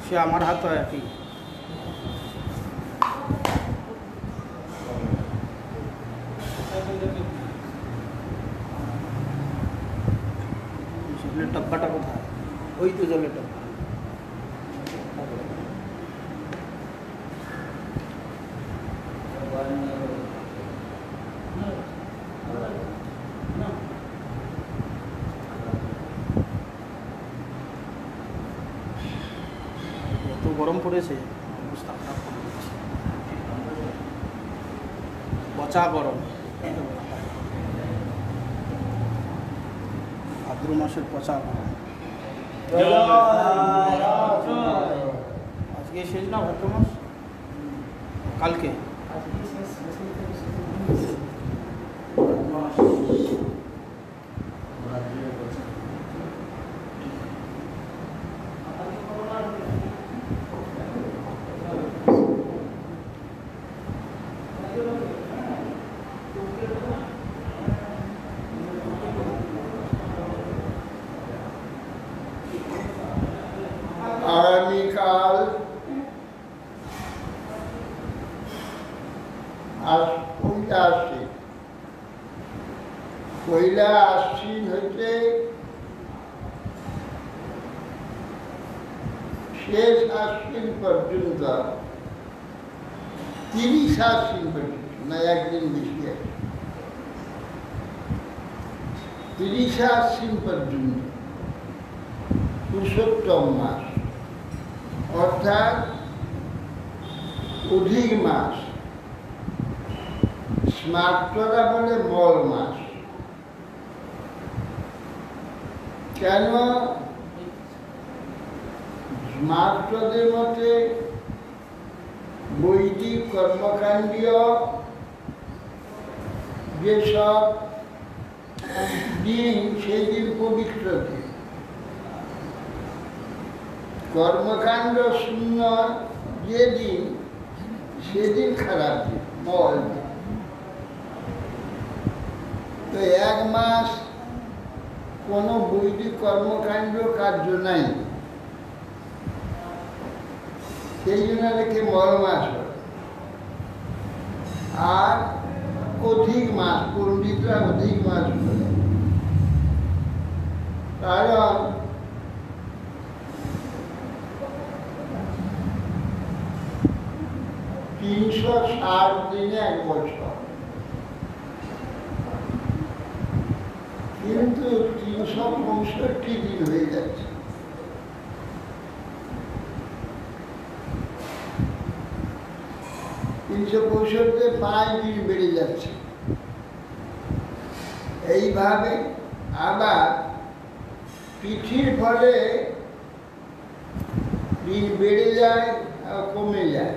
সে আমার হাতে একই জলের টব্বাটা কোথায়? ওই তো জলের টব্বা। এত গরম পড়েছে, অবস্থা খারাপ করে দিচ্ছে। পচা গরম, ভাদ্র মাসের পচা গরম। আজকে শেষ না ভাদ্র মাস? কালকে আগামীকাল পয়লা আশ্বিন হইতে শেষ আশ্বিন পর্যন্ত 30 আশ্বিন পর্যন্ত, না একদিন বেশি আছে, 30 আশ্বিন পর্যন্ত পুরুষোত্তম মাস, অর্থাৎ অধিক মাস। স্মার্তরা বলে মল মাস। কেন? স্মার্তদের মতে বৈদিক কর্মকাণ্ডীয় যেসব দিন, সেই দিন পবিত্র দিন। কর্মকাণ্ড শূন্য যে দিন, সেদিন খারাপ দিন, মল দিন। তো এক মাস কোনো বৈদিক কর্মকাণ্ড কার্য নাই, সেই জন্য রেখে মল মাস হয়। আর অধিক মাস, পণ্ডিতরা অধিক মাস বলে, কারণ 360 দিনে এক বছর, কিন্তু 365 দিন হয়ে যাচ্ছে। পঁয়ষট্টি 5 দিন বেড়ে যাচ্ছে। এইভাবে আবার পিঠির ফলে দিন বেড়ে যায় আর কমে যায়।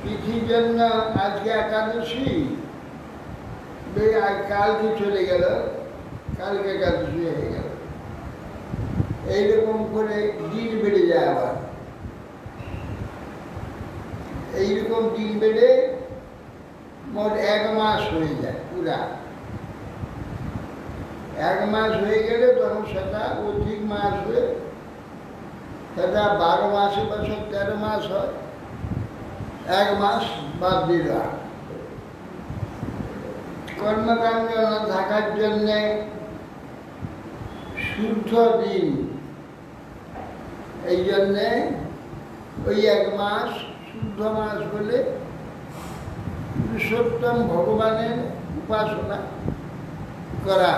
তিথির জন্য আজকে একাদশী, কালকে চলে গেল, কালকে একাদশী হয়ে গেল, এইরকম করে দিন বেড়ে যায়। আবার এইরকম দিন বেড়ে মোট 1 মাস হয়ে যায়। পুরা 1 মাস হয়ে গেলে তখন সেটা অধিক মাস হয়ে সেটা 12 মাসে বছর 13 মাস হয়। 1 মাস বাদ দিল। কর্মকাণ্ড না থাকার জন্যে শুদ্ধ দিন, এই জন্যে ওই 1 মাস শুদ্ধ মাস বলে পুরুষোত্তম ভগবানের উপাসনা করা।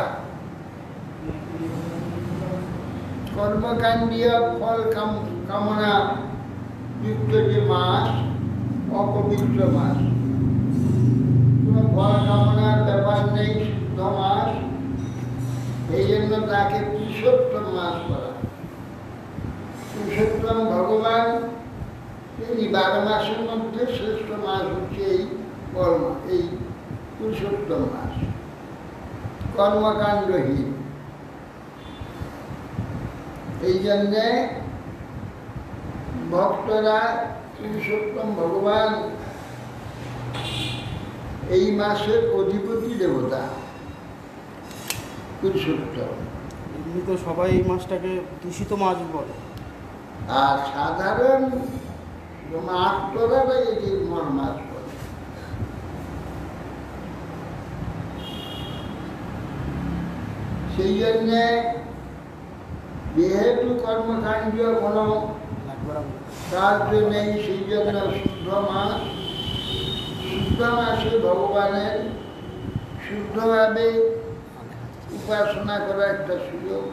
কর্মকাণ্ডীয় ফল কামনা যুক্ত যে মাস অপবিত্র মাস, কোনো ফল কামনার ব্যাপার নেই, শুদ্ধ মাস, এই জন্য তাকে পুরুষোত্তম মাস বলা। পুরুষোত্তম ভগবান এই 12 মাসের মধ্যে শ্রেষ্ঠ মাস হচ্ছে এই পুরুষোত্তম মাস, কর্মকাণ্ডহীন। এই জন্যে ভক্তরা পুরুষোত্তম ভগবান এই মাসের অধিপতি দেবতা পুরুষোত্তম। এমনি তো সবাই এই মাসটাকে দূষিত মাস বলে, আর সাধারণ মাস্টরা এই মাস বলে। সেই জন্যে যেহেতু কর্মকাণ্ড কোনো কার্য নেই, সেই জন্য শুদ্ধ মাসে ভগবানের শুদ্ধভাবে উপাসনা করা একটা সুযোগ।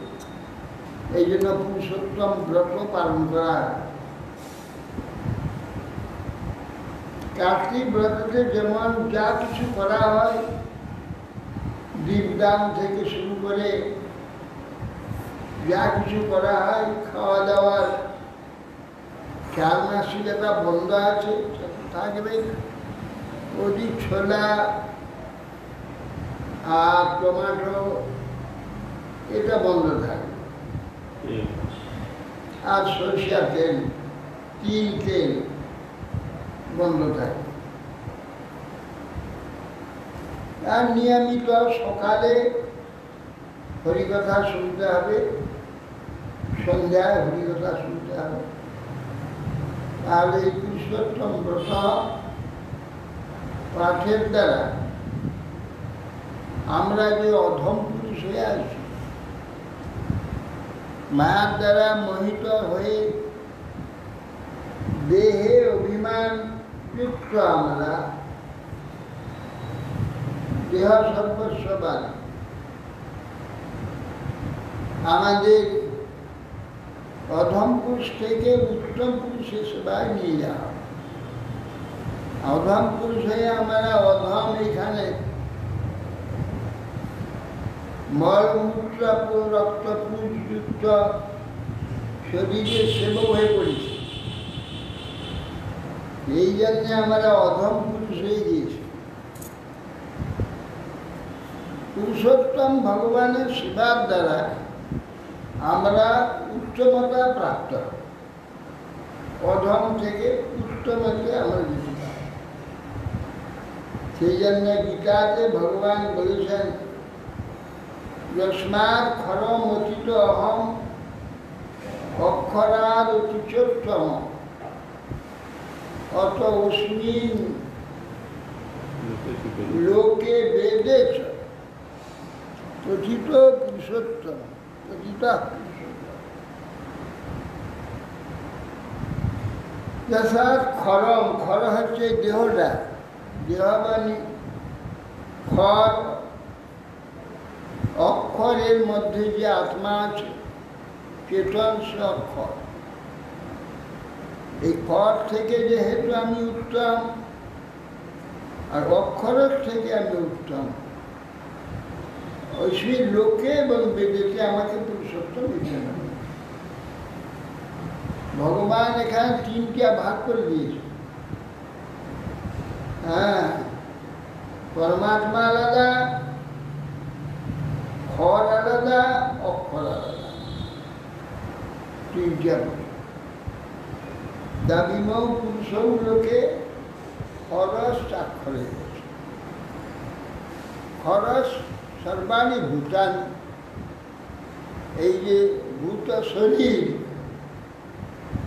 এই জন্য পুরুষোত্তম ব্রত পালন করা। কার্তিক ব্রততে যেমন যা কিছু করা হয়, দীপদান থেকে শুরু করে যা কিছু করা হয়, খাওয়া দাওয়ার খেয়াল মাসিকতা বন্ধ আছে, থাকবে। ওদিক ছোলা আর টমেটো এটা বন্ধ থাকবে, আর সরিষা তেল, তিল তেল বন্ধ থাকে। আর নিয়মিত সকালে হরিকথা শুনতে হবে, সন্ধ্যায় হরিকথা শুনতে হবে। তাহলে এই পুরুষোত্তম ব্রত পাঠের দ্বারা আমরা যে অধম পুরুষ হয়ে আছি, মায়ার দ্বারা মোহিত হয়ে দেহে অভিমান যুক্ত, আমরা দেহ সর্বস্ববান, আমাদের অধম পুরুষ থেকে উত্তম পুরুষের সেবায় নিয়ে যাওয়া। অধম পুরুষ হয়ে আমরা অধম এখানে মলমূত্র রক্তপুঞ্জ যুক্ত শরীরের সেবক হয়ে পড়েছি। এই জন্যে আমরা অধম পুরুষ হয়ে গিয়েছি। পুরুষোত্তম ভগবানের সেবার দ্বারা আমরা উচ্চমতা প্রাপ্ত, অধম থেকে উত্তমতে আমরা যেতে পারি। সেই জন্য গীতাতে ভগবান বলেছেন, যস্মাৎ খরম অতীত অহম অক্ষরাদ অতিচোত্তম অত অস্মিন লোকে বেদে চ কথিত পুরুষোত্তম। খরম, খর হচ্ছে দেহটা, দেহ মানে খর, অক্ষরের মধ্যে যে আত্মা আছে, চেতন সে অক্ষর। এই খর থেকে যেহেতু আমি উত্তম, আর অক্ষরের থেকে আমি উত্তম, ওই লোকে এবং বেদেতে আমাকে পুরুষোত্তম দিতে হবে। ভগবান এখানে তিনটা ভাগ করে দিয়েছে। হ্যাঁ, পরমাত্মা আলাদা, খর আলাদা, অক্ষর আলাদা, তিনটা। দাবিমৌ পুরুষৌ লোকে খরস চাক্ষরে। খরস সর্বাণী ভূতানি, এই যে ভূত শরীর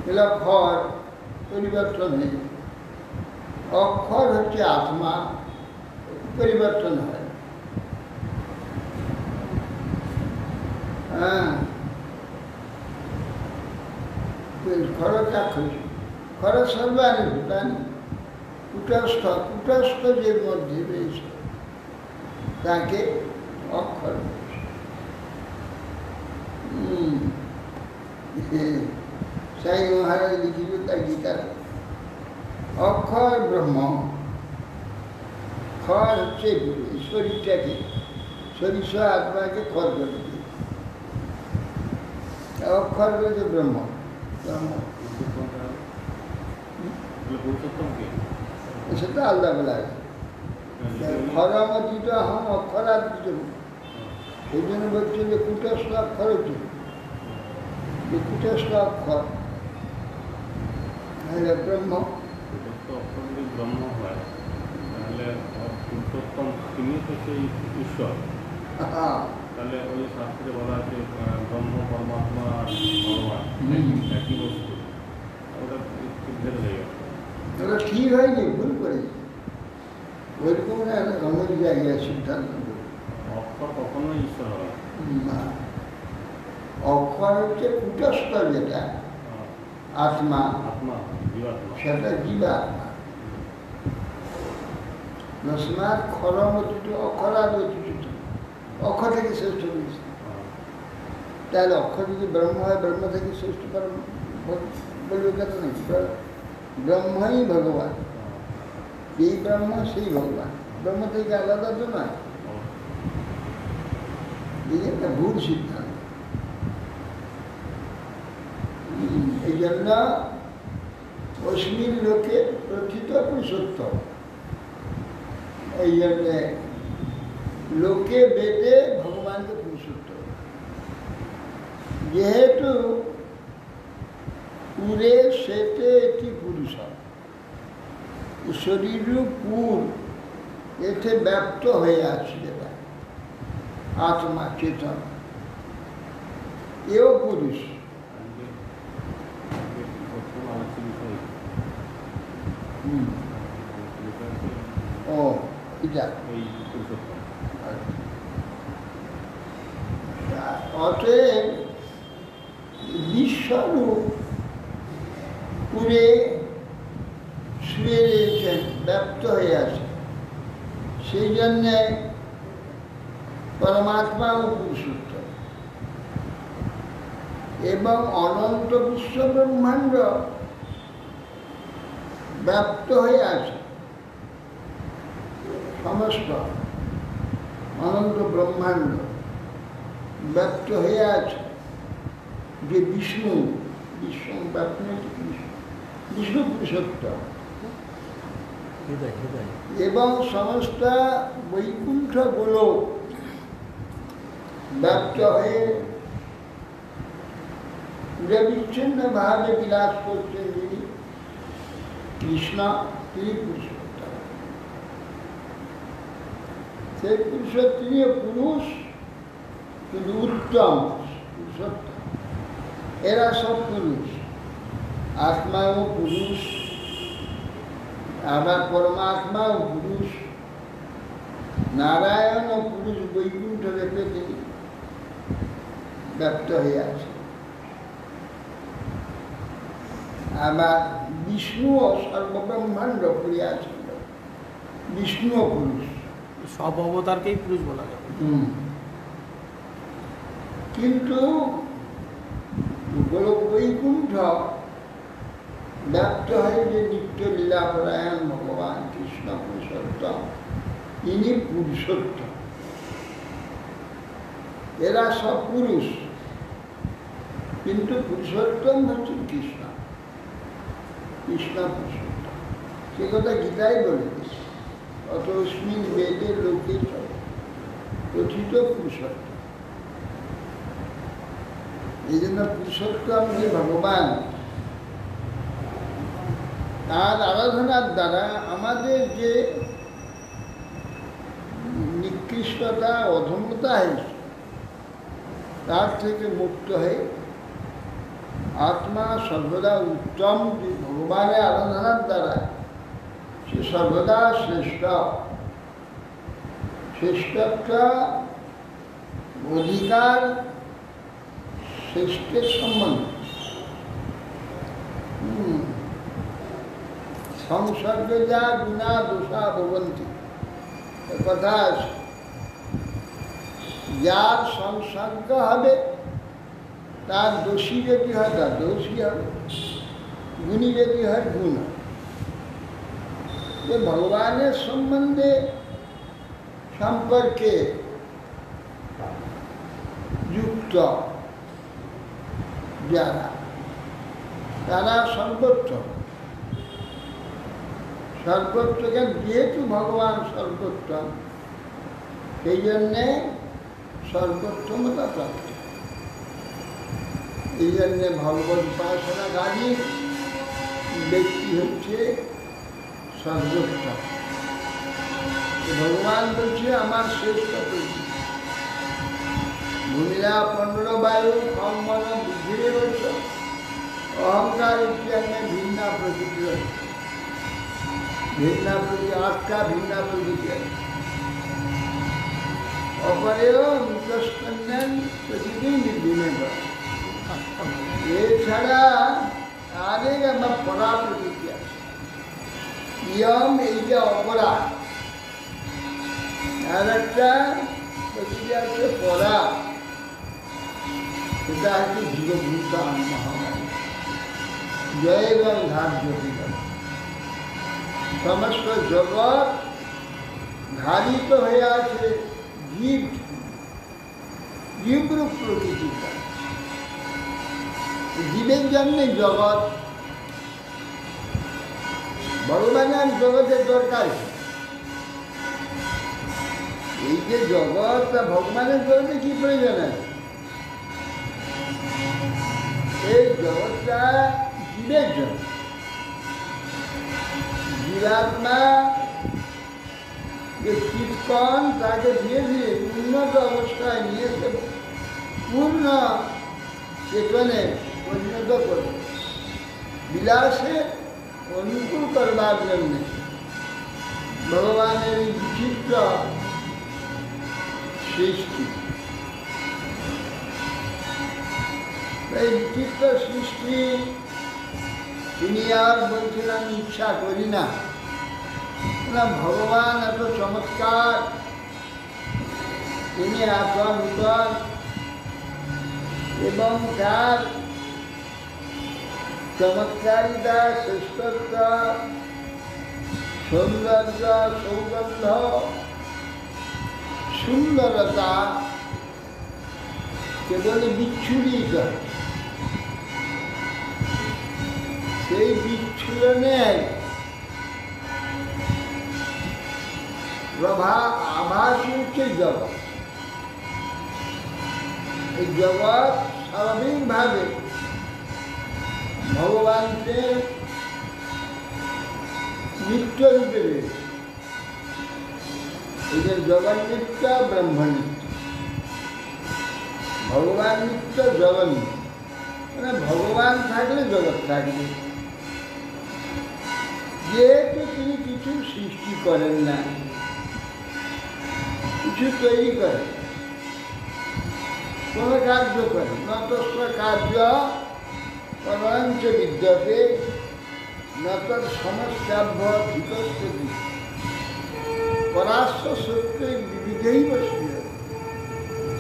এগুলো খর, পরিবর্তন নেই। অক্ষর হচ্ছে আত্মা, পরিবর্তন হয়। হ্যাঁ, খরচাক্ষর, খরচ সর্বাণী ভূতানি, কুটস্থ, কুটস্থ যে মধ্যে রয়েছে তাকে অক্ষর বলছে। সাই মহারাজ লিখিল তার গীতার, অক্ষর ব্রহ্ম, খর হচ্ছে শরীরটাকে, শরীর সহ আত্মাকে খর করে দিয়ে, অক্ষর হচ্ছে ব্রহ্ম। ব্রহ্ম সেটা আলাদা বলা আছে। খরমতীত হম অক্ষরাতীত, সেই জন্য বলছে যে কুটস্থ অক্ষর হচ্ছে, যে কুটস্থ অক্ষর ব্রহ্ম। ব্রহ্ম হয় তাহলে পুরুষোত্তম তিনি তো সেই ঈশ্বর। তাহলে ওই শাস্ত্রে বলা আছে ব্রহ্ম পরমাত্মা আর ভগবান একই বস্তু, ওটা ভেদ হয়ে গেল। ওটা ঠিক হয়নি, ভুল করেছি। ওইরকম অনেক জায়গায় সিদ্ধান্ত। অক্ষর কখনো ঈশ্বর হয় না, অক্ষর হচ্ছে কুটস্থ যেটা আত্মা, আত্মা, জীবাত্মা, সেটা জীবাত্মা। নস্মাৎ খরমতীত অক্ষরাদতীত, অক্ষর থেকে শ্রেষ্ঠ হয়েছে। তাহলে অক্ষর যদি ব্রহ্ম হয়, ব্রহ্ম থেকে শ্রেষ্ঠ পরম বলবে কথা নেই। ব্রহ্মই ভগবান, এই ব্রহ্ম সেই ভগবান, ব্রহ্ম থেকে আলাদা তো নয়। এই একটা ভুল সিদ্ধান্ত। এই জন্য অশ্বিন লোকে প্রথিত পুরুষোত্তম, এই জন্যে লোকে বেদে ভগবানকে পুরুষোত্তম। যেহেতু পুরে সেতে একটি পুরুষ, শরীর পুর এতে ব্যপ্ত হয়ে আছে যেটা আত্মা চেতন, এও পুরুষ। ও এটা অতএব বিশ্বরূপ পুরে শুয়ে রয়েছেন, ব্যপ্ত হয়ে আছে। সেই জন্যে পরমাত্মা ও পুরুষোত্তম এবং অনন্ত বিশ্ব ব্রহ্মাণ্ড ব্যপ্ত হয়ে আছে। সমস্ত অনন্ত ব্রহ্মাণ্ড ব্যপ্ত হয়ে আছে যে বিষ্ণু, বিষ্ণু ব্যাপ্ত, বিষ্ণু পুরুষোত্তম এবং সমস্ত বৈকুণ্ঠ গোলক ব্যপ্ত হয়ে বিচ্ছিন্ন ভাবে বিলাস করছেন যিনি কৃষ্ণ, তিনি পুরুষোত্তম। সেই পুরুষ, তিনিও পুরুষ, কিন্তু উত্তম পুরুষোত্তম। এরা সব পুরুষ, আত্মাও পুরুষ, আবার পরমাত্মাও পুরুষ, নারায়ণও পুরুষ, বৈকুণ্ঠ রেখে তিনি ব্যপ্ত হয়ে আছে। আবার বিষ্ণুও সর্বব্রহ্মাণ্ড পুরে আছেন, বিষ্ণুও পুরুষ। সব অবতারকেই পুরুষ বলা যাবে। কিন্তু গোলক বৈকুণ্ঠ ব্যক্ত হয় যে নিত্য লীলাপরায়ণ ভগবান কৃষ্ণ পুরুষোত্তম, তিনি পুরুষোত্তম। এরা সব পুরুষ, কিন্তু পুরুষোত্তম হচ্ছেন কৃষ্ণ। কৃষ্ণ পুরুষোত্তম। সে কথা গীতাই বলে দিচ্ছে, অতস্মিন বেদে লোকে কথিত পুরুষোত্তম। এই জন্য পুরুষোত্তম যে ভগবান, তার আরাধনার দ্বারা আমাদের যে নিকৃষ্টতা অধমতা হয়েছে তার থেকে মুক্ত হয়ে আত্মা সর্বদা উত্তম, যে ভগবানের আরাধনার দ্বারা সে সর্বদা শ্রেষ্ঠ, শ্রেষ্ঠত্ব অধিকার শ্রেষ্ঠের সম্বন্ধ। সংসর্গ যা গুণা দোষা ভবন্তি, কথা আছে। যার সংসর্গ হবে তার দোষী যদি হয় তার দোষী হবে, গুণী যদি হয় গুণ হবে। ভগবানের সম্বন্ধে সম্পর্কে যুক্ত যারা, তারা সর্বোত্তম। সর্বোত্তম যেহেতু ভগবান সর্বোত্তম, সেই জন্যে সর্বোত্তমতা প্রাপ্ত। এই জন্যে ভগবত উপাসনাকারী ব্যক্তি হচ্ছে সর্বোত্তম। ভগবান বলছে আমার শ্রেষ্ঠ প্রকৃতি। ভূমিরা 15 বায়ু কম মন বুদ্ধিরে বলছ, অহংকার ইত্যাদি ভিন্না প্রকৃতি রয়েছে। ভিন্না প্রকৃতি 8টা ভিন্না প্রকৃতি আছে। অপরেও মৃতস্কন্যান প্রতিদিন নির্দিনে করে। এছাড়া আরেক আমার পরা প্রকৃতি আছে। ইয়ম এইটা অপরা, আর একটা প্রকৃতি আছে পরা, সেটা হচ্ছে জীবভূত মহামারী। জয় এবং ধার্য সমস্ত জগৎ ধারিত হয়ে আছে জীব, জীবরূপ প্রকৃতিটা। জীবের জন্যে জগৎ, ভগবানের জগতের দরকার। এই যে জগৎ, ভগবানের জগতে কি প্রয়োজন আছে? এই জগৎটা জীবের জন্য। জীবাত্মা যে চিৎকণ, তাকে ধীরে ধীরে উন্নত অবস্থায় নিয়ে এসে পূর্ণ চেতনে পরিণত করে বিলাসে অনুকূল করবার জন্য ভগবানের এই বিচিত্র সৃষ্টি। এই বিচিত্র সৃষ্টি তিনি আর বলছেন আমি ইচ্ছা করি না। ভগবান এত চমৎকার, তিনি এত নূতন, এবং তার চমৎকারিতা, শ্রেষ্ঠত্ব, সৌন্দর্য, সৌগন্ধ, সুন্দরতা কেবল বিচ্ছুরিত। সেই বিচ্ছুরণের আভাস হচ্ছে জগৎ। এই জগৎ স্বাভাবিকভাবে ভগবানকে নিত্য রূপে রয়েছে। এই যে জগৎ নিত্য, ব্রহ্ম নিত্য। ভগবান নিত্য, জগৎ নিত্য। মানে ভগবান থাকলে জগৎ থাকবে। যেহেতু তিনি কিছু সৃষ্টি করেন না, কিছু তৈরি করেন, কোন কার্য করেন, নতস্ব কার্য পরঞ্চ বিদ্যতে নত সমস্যাভ্য ধৃতস্তি পরাস্য সত্য বিবিধেই বসিয়ে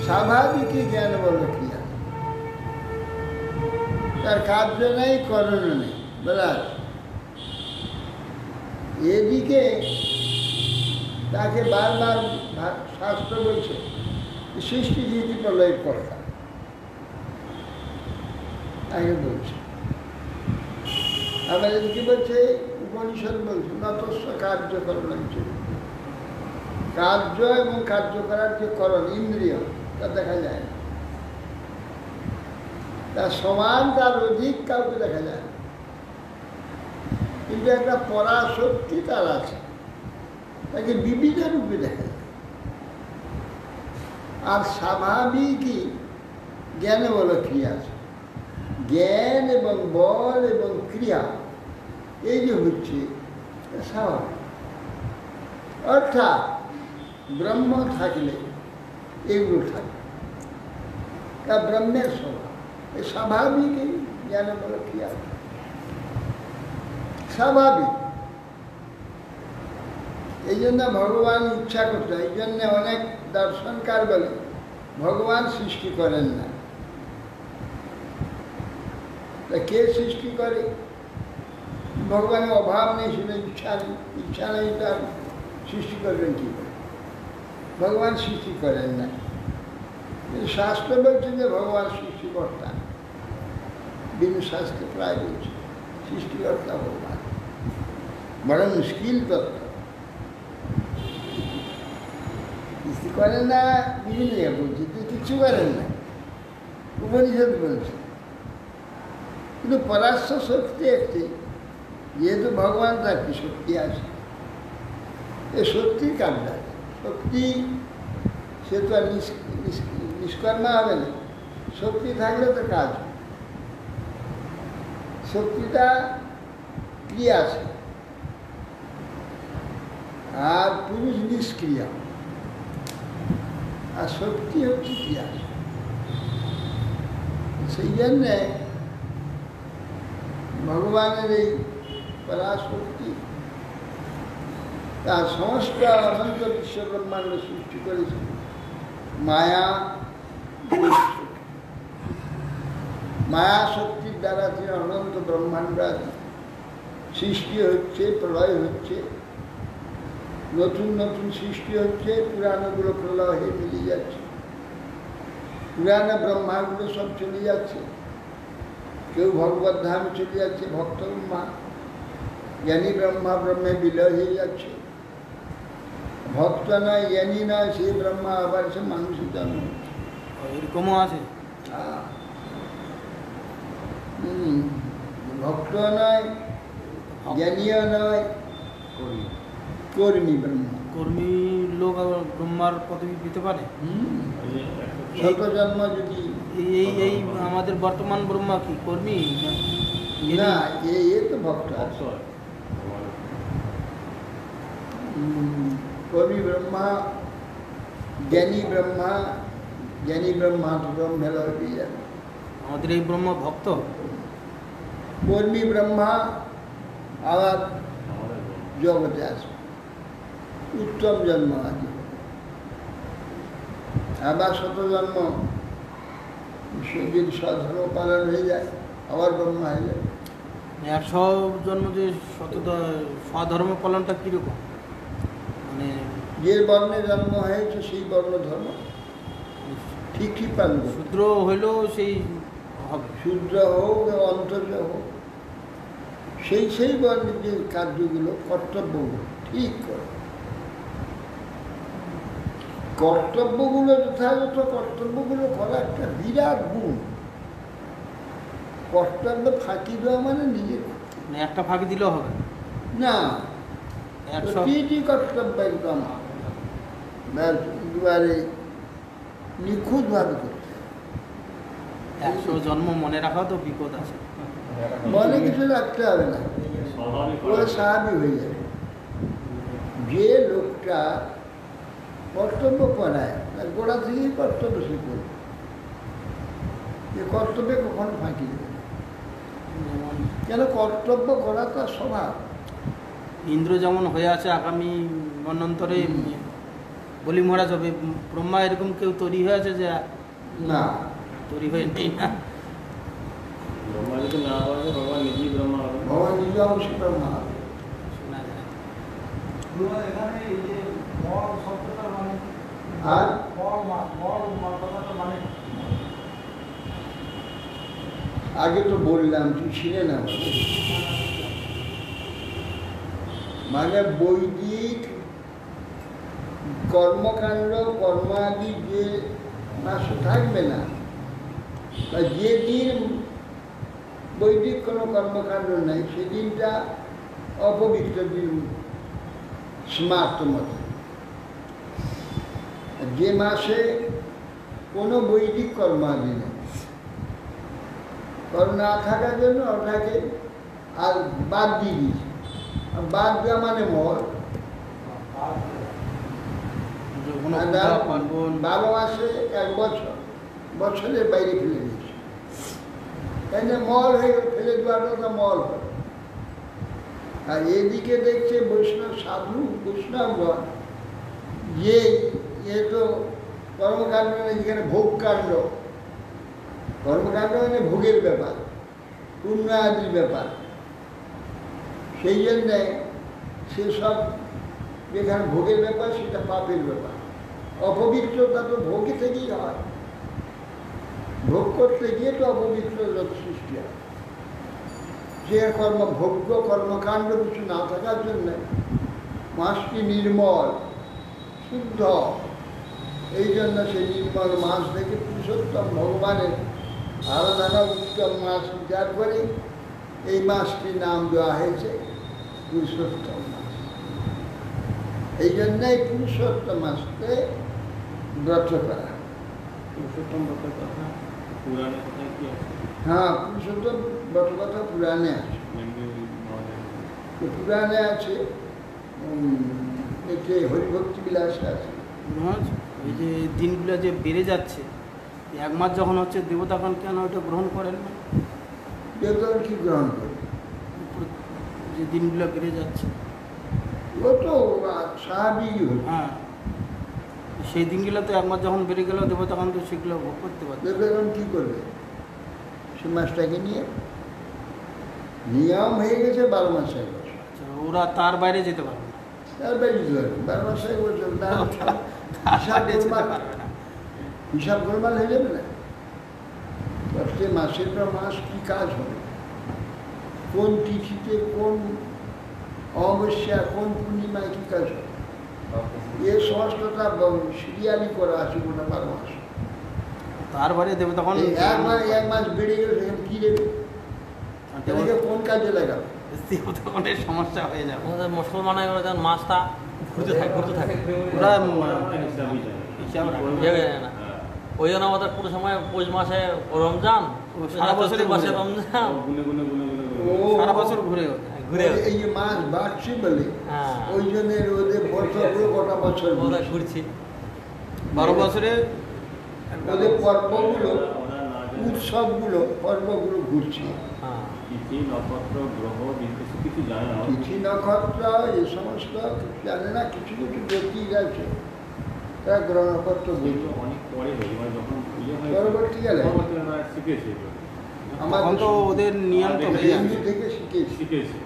স্বাভাবিক জ্ঞান বল ক্রিয়া। তার কার্য নেই, করণ নেই, বলার এদিকে তাকে বারবার শাস্ত্র বলছে সৃষ্টি স্থিতি প্রলয় কর্তা। তাকে বলছে আবার এদিকে বলছে উপনিষদ বলছে নতস্ব কার্যকরণ চলে। কার্য এবং কার্য করার যে করণ ইন্দ্রিয় তা দেখা যায় না, তার সমান তার অধিক কাউকে দেখা যায় না, কিন্তু একটা পরাশক্তি তার আছে, তাকে বিবিধ রূপে দেখা যায়। আর স্বাভাবিকই জ্ঞানে বল ক্রিয়া আছে, জ্ঞান এবং বল এবং ক্রিয়া এই যে হচ্ছে স্বাভাবিক। অর্থাৎ ব্রহ্ম থাকলে এগুলো থাকে, তা ব্রহ্মের স্বভাব এই স্বাভাবিক, এই জ্ঞানে বল ক্রিয়া স্বাভাবিক। এই জন্য ভগবান ইচ্ছা করতে, এই জন্য অনেক দর্শনকার বলে ভগবান সৃষ্টি করেন না। তা কে সৃষ্টি করে? ভগবানের অভাব নেই, শুনে ইচ্ছা নেই, ইচ্ছা নেই তার সৃষ্টি করবেন কী করে? ভগবান সৃষ্টি করেন না। শাস্ত্র বলছে যে ভগবান সৃষ্টিকর্তা, বিনু শাস্ত্রে প্রায় বলছে সৃষ্টিকর্তা ভগবান, বড় মুশকিল তত্ত্ব। সৃষ্টি করেন না বিভিন্ন জায়গায় বলছে, তো কিছু করেন না, উপনিষদ বলছে। কিন্তু পরাশ্র শক্তি একটি, যেহেতু ভগবান তার কি শক্তি আছে, এ শক্তির কাজ আছে। শক্তি সে তো আর নিষ্কর্মা হবে না, শক্তি থাকলে তো কাজ। শক্তিটা ক্রিয়া আছে, আর পুরুষ নিষ্ক্রিয়া, আর শক্তি হচ্ছে ক্রিয়া। সেই জন্যে ভগবানের এই পরাশক্তি তার সমস্ত অনন্ত বিশ্ব ব্রহ্মাণ্ড সৃষ্টি করেছে মায়া মায়া শক্তির দ্বারা তিনি অনন্ত ব্রহ্মাণ্ড সৃষ্টি হচ্ছে, প্রলয় হচ্ছে, নতুন নতুন সৃষ্টি হচ্ছে, পুরাণগুলো প্রলয় হয়ে মিলিয়ে যাচ্ছে, পুরানো ব্রহ্মাগুলো সব চলে যাচ্ছে, কেউ ভগবত ধামে চলে যাচ্ছে, ভক্ত ব্রহ্মা, জ্ঞানী ব্রহ্মা ব্রহ্মে বিলয় হয়ে যাচ্ছে, ভক্ত নয় জ্ঞানী নয় সেই ব্রহ্মা আবার সে মানুষের জন্ম হচ্ছে, এরকমও আছে। ভক্ত নয় জ্ঞানীয় নয়, কর্মী ব্রহ্মা। কর্মী লোক আবার ব্রহ্মার পদবি পেতে পারে। শত জন্ম যদি এই এই আমাদের বর্তমান ব্রহ্মা কি কর্মী না, এ তো ভক্ত আছে। কর্মী ব্রহ্মা, জ্ঞানী ব্রহ্মা, জ্ঞানী ব্রহ্মা তো ব্রহ্মের হয়ে যাবে। আমাদের এই ব্রহ্মা ভক্ত, কর্মী ব্রহ্মা আবার জগতে আসবে, উত্তম জন্ম আছে, আবার শত জন্ম যদি স্বধর্ম পালন হয়ে যায় আবার ব্রহ্মা হয়ে যায়। 100 জন্ম যে স্বধর্ম পালনটা কীরকম? মানে যে বর্ণে জন্ম হয়েছে সেই বর্ণ ধর্ম ঠিকই পালন করবে। শূদ্র হইলেও সেই হবে, শূদ্র হোক অন্তর্য হোক, সেই বর্ণের যে কার্যগুলো কর্তব্যগুলো ঠিক করে, কর্তব্যগুলো যথাযথ কর্তব্যগুলো করা একটা বিরাট গুণ। কর্তব্য ফাঁকি দেওয়া মানে নিজের একটা ফাঁকি দিলেও হবে না, 100 প্রতিটি কর্তব্য একদম দুবারে নিখুঁতভাবে করতে হবে। 100 জন্ম মনে রাখাও তো বিপদ আছে। মনে কিছু রাখতে হবে না, ওরা স্বাভাবিক হয়ে যাবে। যে লোকটা কর্তব্য করায় তার গোড়া থেকেই কর্তব্য সে করবে, যে কর্তব্যে কখনো ফাঁকি দেবে না। কেন কর্তব্য করা তার স্বভাব। ইন্দ্র যেমন হয়ে আছে আগামী মন্বন্তরে বলি মহারাজ হবে, ব্রহ্মা এরকম কেউ তৈরি হয়ে আছে যে না তৈরি হয়ে নেই না? ব্রহ্মা যদি না হয় ভগবান নিজেই ব্রহ্মা হবে, ভগবান নিজে অবশ্যই ব্রহ্মা হবে। শোনা যায়। এখানে এই যে বল শব্দটার মানে কি? আর বল কথাটা মানে কি? আগে তো বললাম তুই ছিলে না, মানে বৈদিক কর্মকাণ্ড কর্মাদি যে মাসে থাকবে না, বা যেদিন বৈদিক কোনো কর্মকাণ্ড নেই সেদিনটা অপবিত্র দিন স্মার্ত মতে। যে মাসে কোনো বৈদিক কর্মাদি নেই, কর্ম না থাকার জন্য ওটাকে আর বাদ দিয়ে দিয়েছে। বাদ দেওয়া মানে মল। কোনো পূজা পার্বণ 12 মাসে 1 বছর, বছরের বাইরে ফেলে দিয়েছে। কেন মল হয়ে গেল, ফেলে দেওয়াটা মল হয়। আর এদিকে দেখছে বৈষ্ণব সাধু বৈষ্ণবগণ যে এ তো কর্মকাণ্ড নেই, যেখানে ভোগকাণ্ড, কর্মকাণ্ড মানে ভোগের ব্যাপার, পুণ্য আদির ব্যাপার। সেই জন্যে সেসব যেখানে ভোগের ব্যাপার সেটা পাপের ব্যাপার। অপবিত্রতা তো ভোগে থেকেই হয়, ভোগ করতে গিয়ে তো অপবিত্রতা সৃষ্টি হয়। যে ভোগ্য কর্মকাণ্ড কিছু না থাকার জন্যে মাসটি নির্মল শুদ্ধ। এই জন্য সেই নির্মল মাস থেকে পুরুষোত্তম ভগবানের আরাধনা উত্তম মাস বিচার করে এই মাসটির নাম দেওয়া হয়েছে পুরুষোত্তম মাস। এই জন্যই পুরুষোত্তম মাসকে ব্রত করা। পুরুষোত্তম ব্রতের কথা পুরাণে কোথায় কি আছে? হ্যাঁ, পুরুষোত্তম ব্রত কথা পুরাণে আছে। পুরাণে আছে, এতে হরিভক্তি বিলাসে আছে। মহারাজ, এই যে দিনগুলো যে বেড়ে যাচ্ছে, 1 মাস যখন হচ্ছে দেবতাগণ কেন ওটা গ্রহণ করেন না? দেবতাগণ কি গ্রহণ করে? যে দিনগুলো বেড়ে যাচ্ছে, ও তো স্বাভাবিকই হচ্ছে। হ্যাঁ, সেই দিনগুলো তো 1 মাস যখন বেড়ে গেল দেবতাগণ তো সেগুলো ভোগ করতে পারবে। দেবতাগণ কি করবে? সে মাসটাকে নিয়ে নিয়ম হয়ে গেছে 12 মাসে 1 বছর। আচ্ছা, ওরা তার বাইরে যেতে পারবে না, তার বাইরে যেতে পারবে 12 মাসে 1 বছর। না, তার বাইরে যেতে পারবে না। হিসাব গোলমাল হয়ে যাবে না? প্রত্যেক মাসের পর মাস কি কাজ হবে, কোন তিথিতে কোন অমাবস্যা কোন পূর্ণিমায় কি কাজ হবে, এ সমস্তটা সিরিয়ালি করা আছে গোটা 12 মাস। তার বাইরে দেবতাগণ এই 1 মাস বেড়ে গেলে সেখানে কি দেবে, এটাকে কোন কাজে লাগাবে? দেবতাগণের সমস্যা হয়ে যাবে। আমাদের মুসলমানের যেমন মাছটা ঘুরতে থাকে ওরা হিসাব রাখে। ভেবে যায় না। ওই জন্য আমাদের পুরো সময় পৌষ মাসে রমজান, সারা বছরই মাসে ঘুরে। রমজান গুনে গুনে গুনে গুনে ও, সারা বছর ঘুরে ঘুরে এই যে মাস বাড়ছে বলে হ্যাঁ ওই জন্য ওদের বছরগুলো গোটা বছর ওদের ঘুরছি 12 বছরে ওদের পর্বগুলো ওরা না জানে উৎসবগুলো পর্বগুলো ঘুরছে। হ্যাঁ তিথি নক্ষত্র গ্রহ বিশেষ কিছু জানে না। তিথি নক্ষত্র এই সমস্ত কিছু জানে না। কিছু কিছু ব্যক্তি আছে তারা গ্রহ নক্ষত্র কিন্তু বুঝতো। অনেক পরে হয়েছে, মানে যখন ইয়ে হয়েছে পরবর্তীকালে তারা শিখেছে এগুলো। তখন তো ওদের নিয়ম তো হয়ে হিন্দু আছে। থেকে শিখেছি, শিখেছে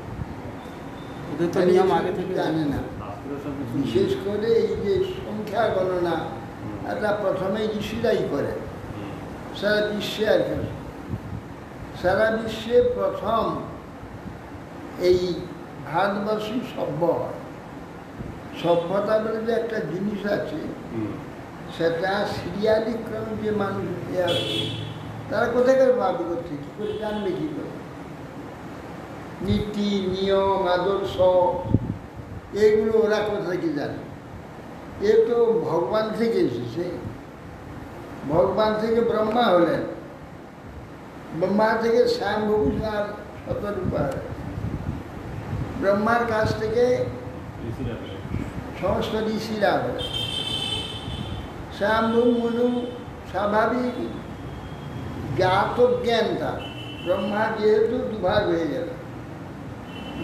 ওদের তো নিয়ম আগে থেকে জানে না। শাস্ত্র সব কিছু বিশেষ করে এই যে সংখ্যা গণনা এটা প্রথমে ঋষিরাই করে সারা বিশ্বে। আর কি সারা বিশ্বে প্রথম এই ভারতবর্ষী সভ্য হয়। সভ্যতা বলে যে একটা জিনিস আছে, সেটা সিরিয়ালি ক্রমে যে মানুষ আছে তারা কোথায় করে ভাবি করছে, কী করে জানবে, কী করে নীতি নিয়ম আদর্শ এগুলো ওরা কোথা থেকে জানে? এ তো ভগবান থেকে এসেছে। ভগবান থেকে ব্রহ্মা হলেন, ব্রহ্মা থেকে স্বয়ংভূ আর শতরূপা, ব্রহ্মার কাছ থেকে ঋষিরা বলে। সমস্ত ঋষিরা হলেন। স্বয়ংভূ মনু স্বাভাবিক জ্ঞাত জ্ঞান তার। ব্রহ্মা যেহেতু দুভাগ হয়ে গেল,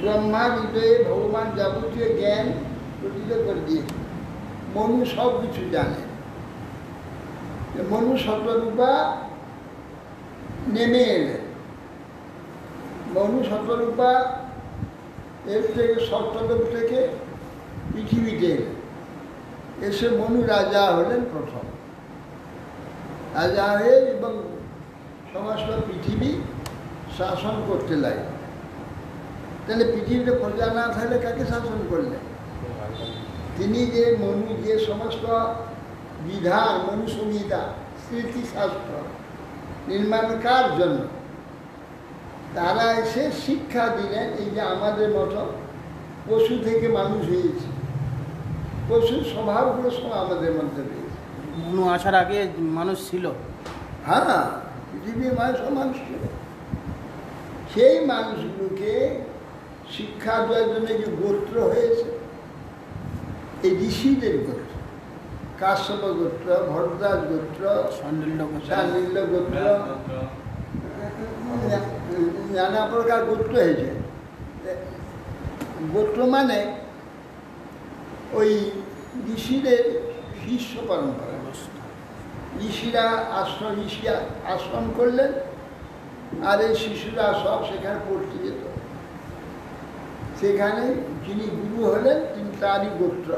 ব্রহ্মার হৃদয়ে ভগবান যাবতীয় জ্ঞান প্রতিত করে দিয়েছে। মনু সব কিছু জানে। মনু শতরূপা নেমে এলেন। মনু শতরূপা এর থেকে সপ্তলোক থেকে পৃথিবীতে এলেন। এসে মনু রাজা হলেন প্রথম। রাজা হয়ে এবং সমস্ত পৃথিবী শাসন করতে লাগলেন। তাহলে পৃথিবীতে প্রজা না থাকলে কাকে শাসন করলেন? তিনি যে যে সমস্ত বিধান, মনুসংহিতা, স্মৃতিশাস্ত্র নির্মাণ কার জন্য? তারা এসে শিক্ষা দিলেন। এই যে আমাদের মতো পশু থেকে মানুষ হয়েছে, পশুর স্বভাবগুলো সব আমাদের মধ্যে রয়েছে। মনু আসার আগে মানুষ ছিল। হ্যাঁ, পৃথিবীর মানুষ ছিল। সেই মানুষগুলোকে শিক্ষা দেওয়ার জন্য যে গোত্র হয়েছে, এই ঋষিদের গোত্র, কাশ্যপ গোত্র, ভরদ্বাজ গোত্র, শাণ্ডিল্য গোত্র, নানা প্রকার গোত্র হয়েছে। গোত্র মানে ওই ঋষিদের শিষ্য পরম্পরা। ঋষিরা আশ্রম করলেন, আর এই শিশুরা সব সেখানে পড়তে যেত। সেখানে যিনি গুরু হলেন তিনি তারই গোত্র,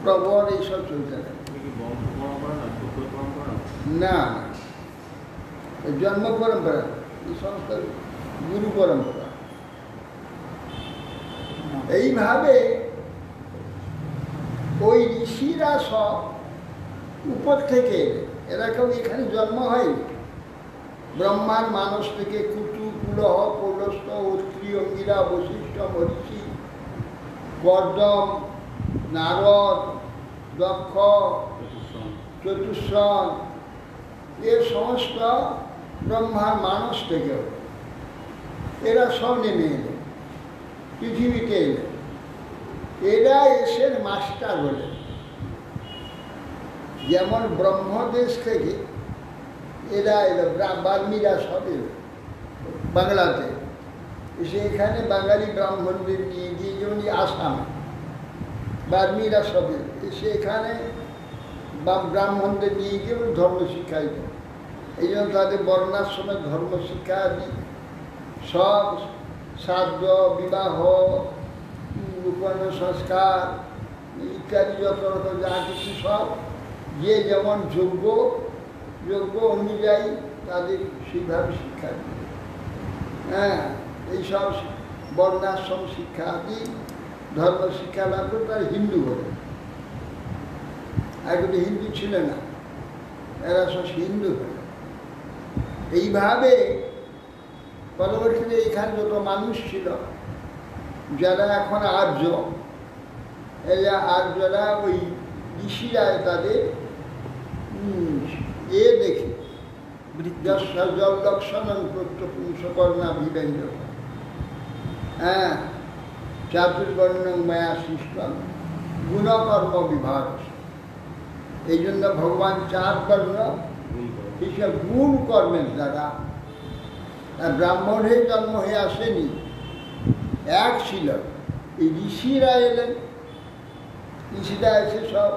প্রবর এইসব চলতে না, না জন্ম পরম্পরা, এই সমস্ত গুরু পরম্পরা। এইভাবে ওই ঋষিরা সব উপর থেকে, এরা কেউ এখানে জন্ম হয়নি। ব্রহ্মার মানস থেকে কুতু, পুলহ, পৌলস্ত, অত্রি, অঙ্গিরা, বশিষ্ঠ, মরিচি, কর্দম, নারদ, দক্ষ, চতুষ্ষণ, এর সমস্ত ব্রহ্মার মানস থেকে এরা সব নেমে এলো, পৃথিবীতে এলো। এরা এসে মাস্টার হলেন। যেমন ব্রহ্মদেশ থেকে এরা এলো, বার্মিরা সব এলো বাংলাতে এসে, এখানে বাঙালি ব্রাহ্মণদের নিয়ে গিয়ে, যেমন আসাম বার্মিরা সব এলো এসে এখানে ব্রাহ্মণদের নিয়ে গিয়ে ধর্ম শিক্ষা দিত। এই জন্য তাদের বর্ণাশ্রমের ধর্ম শিক্ষা আদি সব, শ্রাদ্ধ, বিবাহ, রূপায়ণ সংস্কার ইত্যাদি যত রকম যা কিছু সব, যে যেমন যোগ্য অনুযায়ী তাদের সেইভাবে শিক্ষা দিত। হ্যাঁ, এইসব বর্ণাশ্রম শিক্ষা আদি ধর্ম শিক্ষা লাভ করে তার হিন্দু বলে। আগে হিন্দু ছিল না, এরা সব হিন্দু হল। এইভাবে পরবর্তীতে এখানে যত মানুষ ছিল, যারা এখন আর্য, এরা আর্যরা ওই ঋষিরা তাদের দেখে জলদক্ষণং প্রত্যপুংসকর্ণা বিবেঞ্জ, হ্যাঁ, চাতুর্বর্ণং মায়া সৃষ্টম গুণকর্ম বিভাগ। এই জন্য ভগবান চার বর্ণ হিসেবে গুণ কর্মের দ্বারা, ব্রাহ্মণ হয়ে জন্ম হয়ে আসেনি, এক ছিল। এই ঋষিরা এলেন, ঋষিরা এসে সব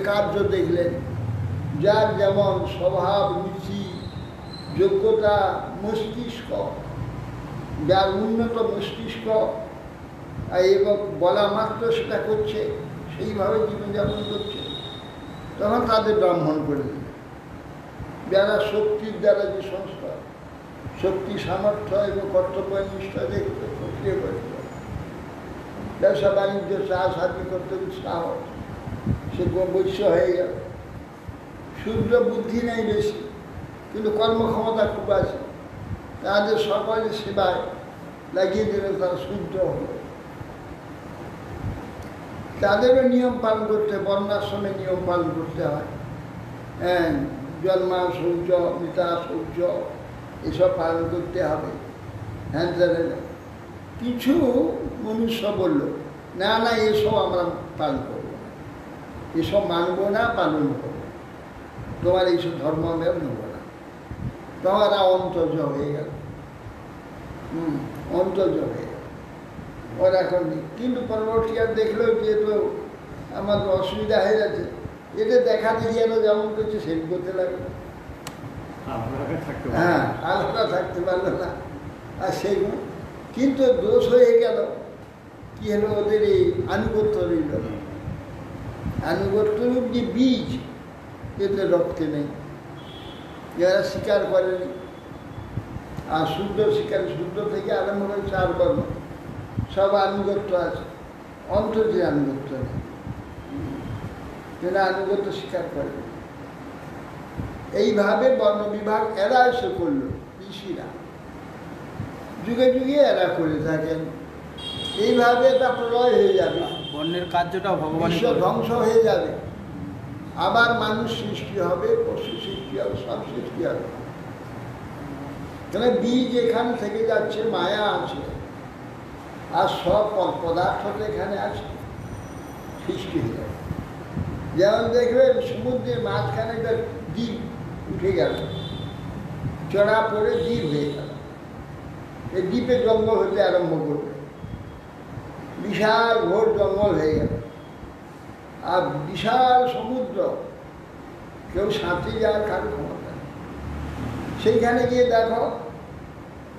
কার্য দেখলেন, যার যেমন স্বভাব, রুচি, যোগ্যতা, মস্তিষ্ক, যার উন্নত মস্তিষ্ক এবং বলা মাত্র সেটা করছে, সেইভাবে জীবনযাপন করছে, তখন তাদের ব্রাহ্মণ করে দিল। যারা শক্তির দ্বারা যে সংস্কার, শক্তি, সামর্থ্য এবং কর্তব্যনিষ্ঠ দেখতে প্রক্রিয়া করতে, ব্যবসা বাণিজ্য, চাষ আদি করতে উৎসাহ, সে বৈশ্য হয়ে গেল। শুদ্ধ বুদ্ধি নেই বেশি, কিন্তু কর্মক্ষমতা খুব আছে, তাদের সকলের সেবায় লাগিয়ে দিলে তারা শুদ্ধ হল। তাদেরও নিয়ম পালন করতে, বর্ণাশ্রমে নিয়ম পালন করতে হয়। হ্যাঁ, জন্মা শৌচ, মৃতা শৌচ, এসব পালন করতে হবে। হ্যাঁ, কিছু মনুষ্য বলল, না না, এসব আমরা পালন করবো না, এসব মানবো না, পালন করবো, তোমার এইসব ধর্ম আমরা নেব না। তোমারা অন্তর্জ হয়ে গেল, অন্তর্জ হয়ে গেল। ওরা এখন কিন্তু পরবর্তী আর দেখলেও যেহেতু আমাদের অসুবিধা হয়ে যাচ্ছে, এটা দেখা দেখি এলো যেমন করছে সেট করতে লাগলো। হ্যাঁ, আলাদা থাকতে পারলো না। আর সেইগুলো কিন্তু দোষ হয়ে গেল, কি হলো, ওদের এই আনুগত্য রইল না। আনুগত্যরূপ যে বীজ, এতে রক্তে নেই, যারা স্বীকার করেনি, আর শুদ্ধ শিকারী, শুদ্ধ থেকে আরম্ভ করে 4 বর্ণ সব আনুগত্য আছে, অন্তর্জে আনুগত্য নেই, যারা আনুগত্য স্বীকার করে। এইভাবে বর্ণ বিভাগ এরা এসে করলো, ঋষিরা যুগে যুগে এরা করে থাকেন। এইভাবে এটা প্রলয় হয়ে যাবে, বর্ণের কার্যটা ভগবান বিশ্ব ধ্বংস হয়ে যাবে, আবার মানুষ সৃষ্টি হবে, পশু সৃষ্টি হবে, সব সৃষ্টি হবে। কেন বীজ এখান থেকে যাচ্ছে, মায়া আছে, আর সব পদার্থ এখানে আছে, সৃষ্টি হয়ে যাবে। যেমন দেখবেন সমুদ্রের মাঝখানে একটা দ্বীপ উঠে গেল, চড়া পড়ে দ্বীপ হয়ে গেল, এই দ্বীপে জঙ্গল হতে আরম্ভ করবে, বিশাল ঘোর জঙ্গল হয়ে গেল, আর বিশাল সমুদ্র, কেউ সাঁতরে যাওয়ার কারো ক্ষমতা নেই। সেইখানে গিয়ে দেখো,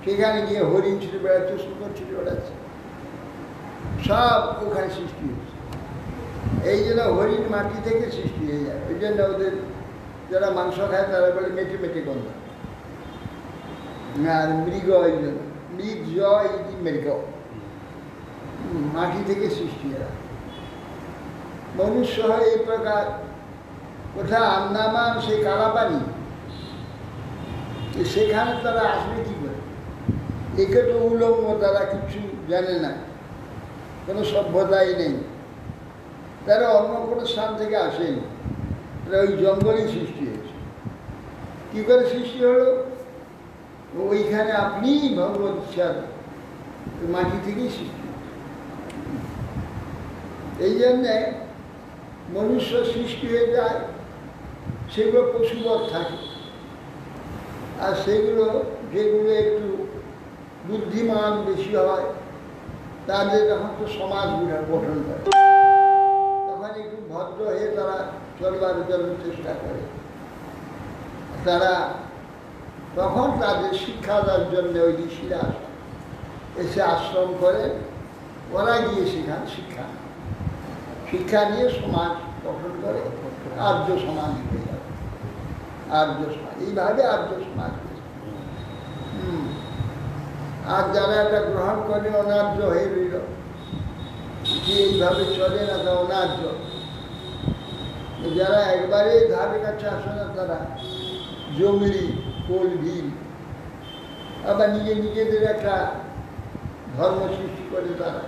সেখানে গিয়ে হরিণ ছুটে বেড়াচ্ছে, শুকর ছুটে বেড়াচ্ছে, সব ওখানে সৃষ্টি হচ্ছে। এই জন্য হরিণ মাটি থেকে সৃষ্টি হয়ে যায়। ওই জন্য ওদের যারা মাংস খায় তারা বলে মেটে মেটে গন্ধ। আর মৃগ, ওই জন্য মৃগ জয় মৃগ, মাটি থেকে সৃষ্টি হয়। মনুষ্য হয় এই প্রকার। কোথা আন্দামান সেই কালাপানি, সেখানে তারা আসবে কি করে? একে তো উলঙ্গ, তারা কিছু জানে না, কোনো সভ্যতাই নেই, তারা অন্য কোনো স্থান থেকে আসেনি, তারা ওই জঙ্গলই সৃষ্টি হয়েছে। কী করে সৃষ্টি হলো? ওইখানে আপনি ভগবত ইচ্ছা, মাটি থেকেই সৃষ্টি। এই জন্যে মনুষ্য সৃষ্টি হয়ে যায়, সেগুলো পশুবৎ থাকে, আর সেগুলো যেগুলো একটু বুদ্ধিমান বেশি হয়, তাদের যখন তো সমাজ গঠন করে, তখন একটু ভদ্র হয়ে তারা চলবার জন্য চেষ্টা করে। তারা তখন তাদের শিক্ষা দেওয়ার জন্য ওই ঋষিরা এসে আশ্রম করে, ওরা গিয়ে সেখানে শিক্ষা নিয়ে সমাজ গঠন করে, আর্য সমাজ হয়ে যাবে। আর্য সমাজ, এইভাবে আর্য সমাজ হয়েছে। আর যারা এটা গ্রহণ করে অনার্য হয়ে রইল, যে এইভাবে চলে না, তা অনার্য। যারা একবারে ধারে কাছে আসে না, তারা জঙ্গলি, কোলভিল, আবার নিজেদের একটা ধর্ম সৃষ্টি করে, তারা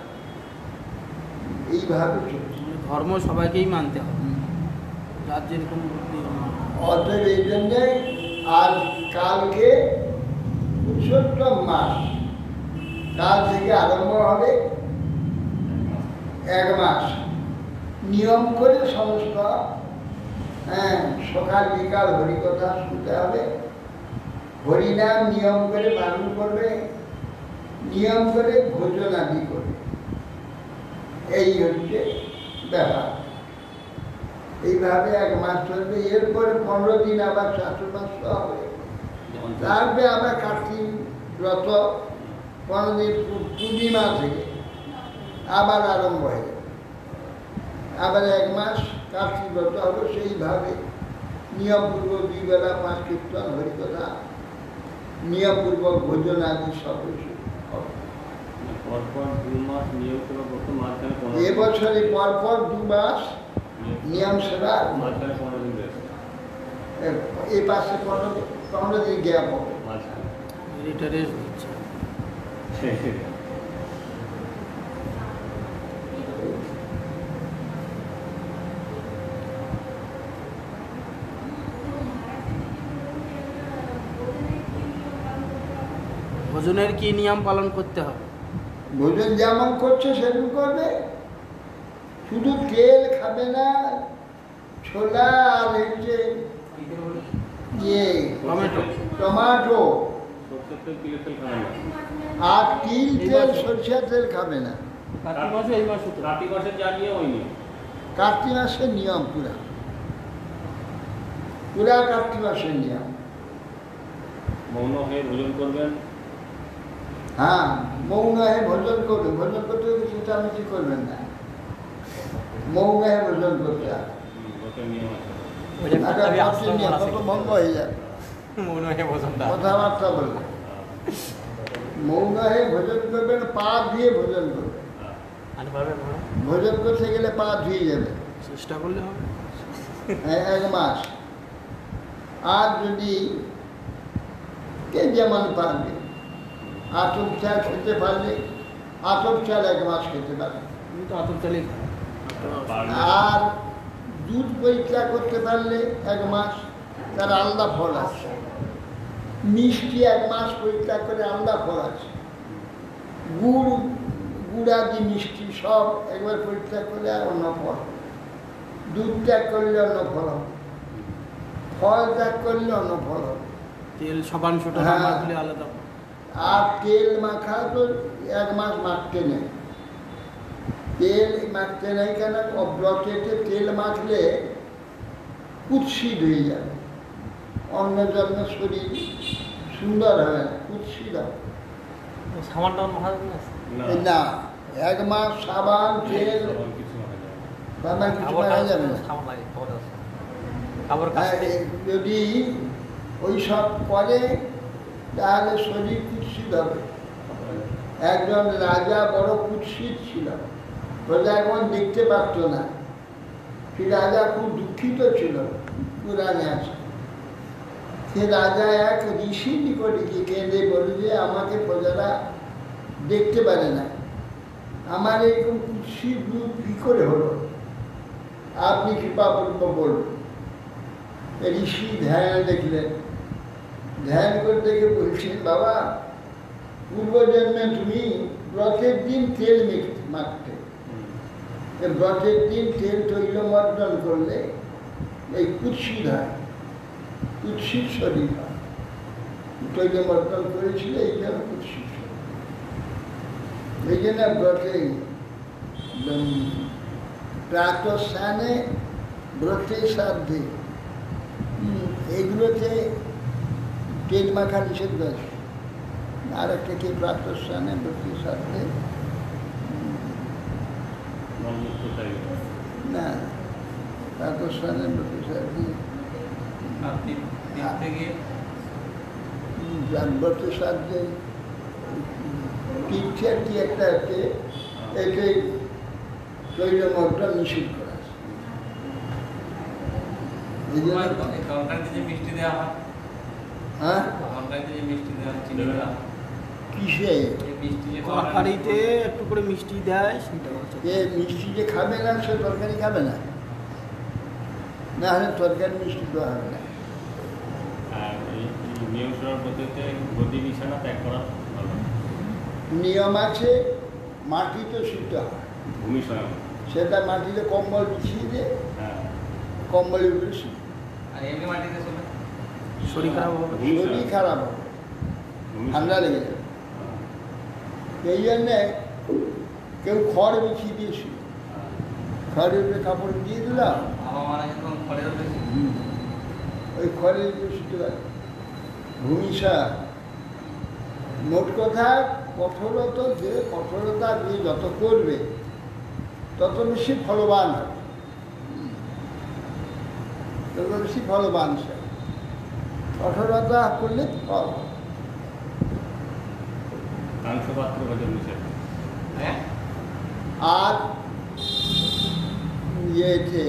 এইভাবে চলছে। ধর্ম সবাইকেই মানতে হবে, যার যেরকম বুদ্ধি। অতএব এই জন্যে আর কালকে পুরুষোত্তম মাস, কাল থেকে আরম্ভ হবে 1 মাস নিয়ম করে সমস্ত, সকাল বিকাল হরিকথা শুনতে হবে, হরিনাম নিয়ম করে পালন করবে, নিয়ম করে ভোজন আদি করবে। এই হচ্ছে ব্যাপার। এইভাবে 1 মাস চলবে। এরপরে 15 দিন আবার চাতুর্মাস হবে, তারপরে আবার কার্তিক ব্রত 15 দিন পূর্ণিমা থেকে আবার আরম্ভ হয়ে যাবে। আবার 1 মাস কার্তিক ব্রত হবে। সেইভাবে নিয়মপূর্বক 2 বেলা 5 কীর্তন, হরিকথা, নিয়মপূর্বক ভোজন আদি সব কিছু হবে। এবছরে পরপর 2 মাস নিয়ম সেবা, এই পাশে 15 দিন গ্যাপ হবে। ভোজনের কি নিয়ম পালন করতে হবে? ভোজন যেমন করছে সেরকম করবে, শুধু তেল খাবে না, ছোলা আর হচ্ছে টমাটো আর তিল তেল, সরষের তেল খাবে না। কার্তিক মাসের নিয়ম, পুরা কার্তিক মাসের নিয়ম। মৌন হয়ে ভোজন করবেন। হ্যাঁ, মৌন হয়ে ভোজন করবে। ভোজন করতে হলে চেঁচামেচি করবেন না, মৌন হয়ে ভোজন করতে হবে। ভঙ্গ হয়ে যাবে, কথাবার্তা বলবে। মৌন হয়ে ভোজন করবেন, পা ধুয়ে ভোজন করবেন। আনি পারবেন না? ভোজন করতে গেলে পা ধুয়ে যাবে চেষ্টা করলে হবে। 1 মাস। আর যদি কে যেমন পারবে, আতপ চাল খেতে পারলে আতপ চাল 1 মাস খেতে পারবে। আমি তো আতপ চালেই খাই। আর দুধ পরীক্ষা করতে পারলে 1 মাস, তার আলাদা ফল আছে। মিষ্টি 1 মাস পরীক্ষা করে আলাদা ফল আছে। গুড়াদি মিষ্টি সব একবার পরীক্ষা করলে অন্য ফল। দুধ ত্যাগ করলে অন্য ফল হবে, ফল ত্যাগ করলে অন্য ফল হবে। তেল সাবানটা হ্যাঁ। মাখলে আলাদা। আর তেল মাখা তো 1 মাস মাখতে নেই। তেল মাখতে নেই কেন? ব্রতেতে তেল মাখলে কুৎসিত হয়ে যাবে, অন্য জন্য শরীর সুন্দর হবে না, কুৎসিত হবে। সামান টামান মাখা যাবে না? না, 1 মাস সাবান তেল কিছু মাখা যায় না। বাবার কিছু খাবার মারা যাবে না। সামান লাগে, খাবার আছে। খাবার হ্যাঁ, কাছে যদি ওই সব করে তাহলে শরীর কুৎসিত হবে। একজন রাজা বড় কুৎসিত ছিল, প্রজাগণ দেখতে পারত না। সে রাজা খুব দুঃখিত ছিল, পুরাণে আছে। সে রাজা এক ঋষি নিকটে গিয়ে কেঁদে বলে যে আমাকে প্রজারা দেখতে পারে না, আমার এরকম কুৎসিত রূপ কী করে হলো, আপনি কৃপাপূর্বক বলুন। ঋষি ধ্যান দেখলেন, ধ্যান করে দেখে বলছেন, বাবা পূর্বজন্মে তুমি ব্রতের দিন তেল মাখতে, ব্রতের দিন তেল তৈলমর্দন করলে এই কুৎসিত হয়, কুৎসিত শরীর হয়। তৈলমর্দন করেছিল এই জন্য কুৎসিত শরীর। এই জন্য ব্রতে প্রাতঃস্নানে, ব্রতে শ্রাদ্ধে এইগুলোতে তেল মাখা নিষেধ করেছে। আর একটা কি প্রাতঃস্নানে, ব্রতে শ্রাদ্ধে মলমূত্র চাই না, প্রাতঃস্নানে, ব্রতে শ্রাদ্ধে ব্রতে শ্রাদ্ধে তীর্থের কি একটা আছে, একে তৈলমর্দন নিষেধ করা আছে। এই জন্য তরকারিতে যে মিষ্টি দেওয়া হয়, হ্যাঁ, তরকারিতে যে মিষ্টি দেওয়া হয়, চিনি দেওয়া হয়, কিসে এই মিষ্টি যে তরকারিতে একটু করে মিষ্টি দেয়, সেটা হচ্ছে। যে মিষ্টি যে খাবে না সে তরকারি খাবে না, না হলে তরকারি মিষ্টি দেওয়া হবে না। আর এই নিয়ম করার পদ্ধতিতে গদি বিছানা ত্যাগ করা ভালো। নিয়ম আছে, মাটিতে শুতে হয়, ভূমি স্বয়ং। সেটা মাটিতে কম্বল বিছিয়ে দিয়ে হ্যাঁ, কম্বলের উপরে শুতে। আর এমনি মাটিতে শুনে শরীর খারাপ হবে। ভূমি শরীর স্বয়ং। খারাপ হবে, ভূমি ঠান্ডা স্বয়ং। লেগে যাবে। হ্যাঁ, এই জন্যে কেউ খড় বিছিয়ে দিয়ে শুয়ে, খড়ের উপরে কাপড় দিয়ে দিলাম, বাবা মারা যখন ফলের উপরে ওই খড়ের উপরে শুতে পারে। ভূমিসা মোট কথা কঠোরতা দিয়ে যত করবে তত বেশি ফলবান হবে, তত বেশি ফলবান সে। কঠোরতা করলে ফল হবে। মাংস পাত্র ভোজন নিষেধ। হ্যাঁ আর ইয়েতে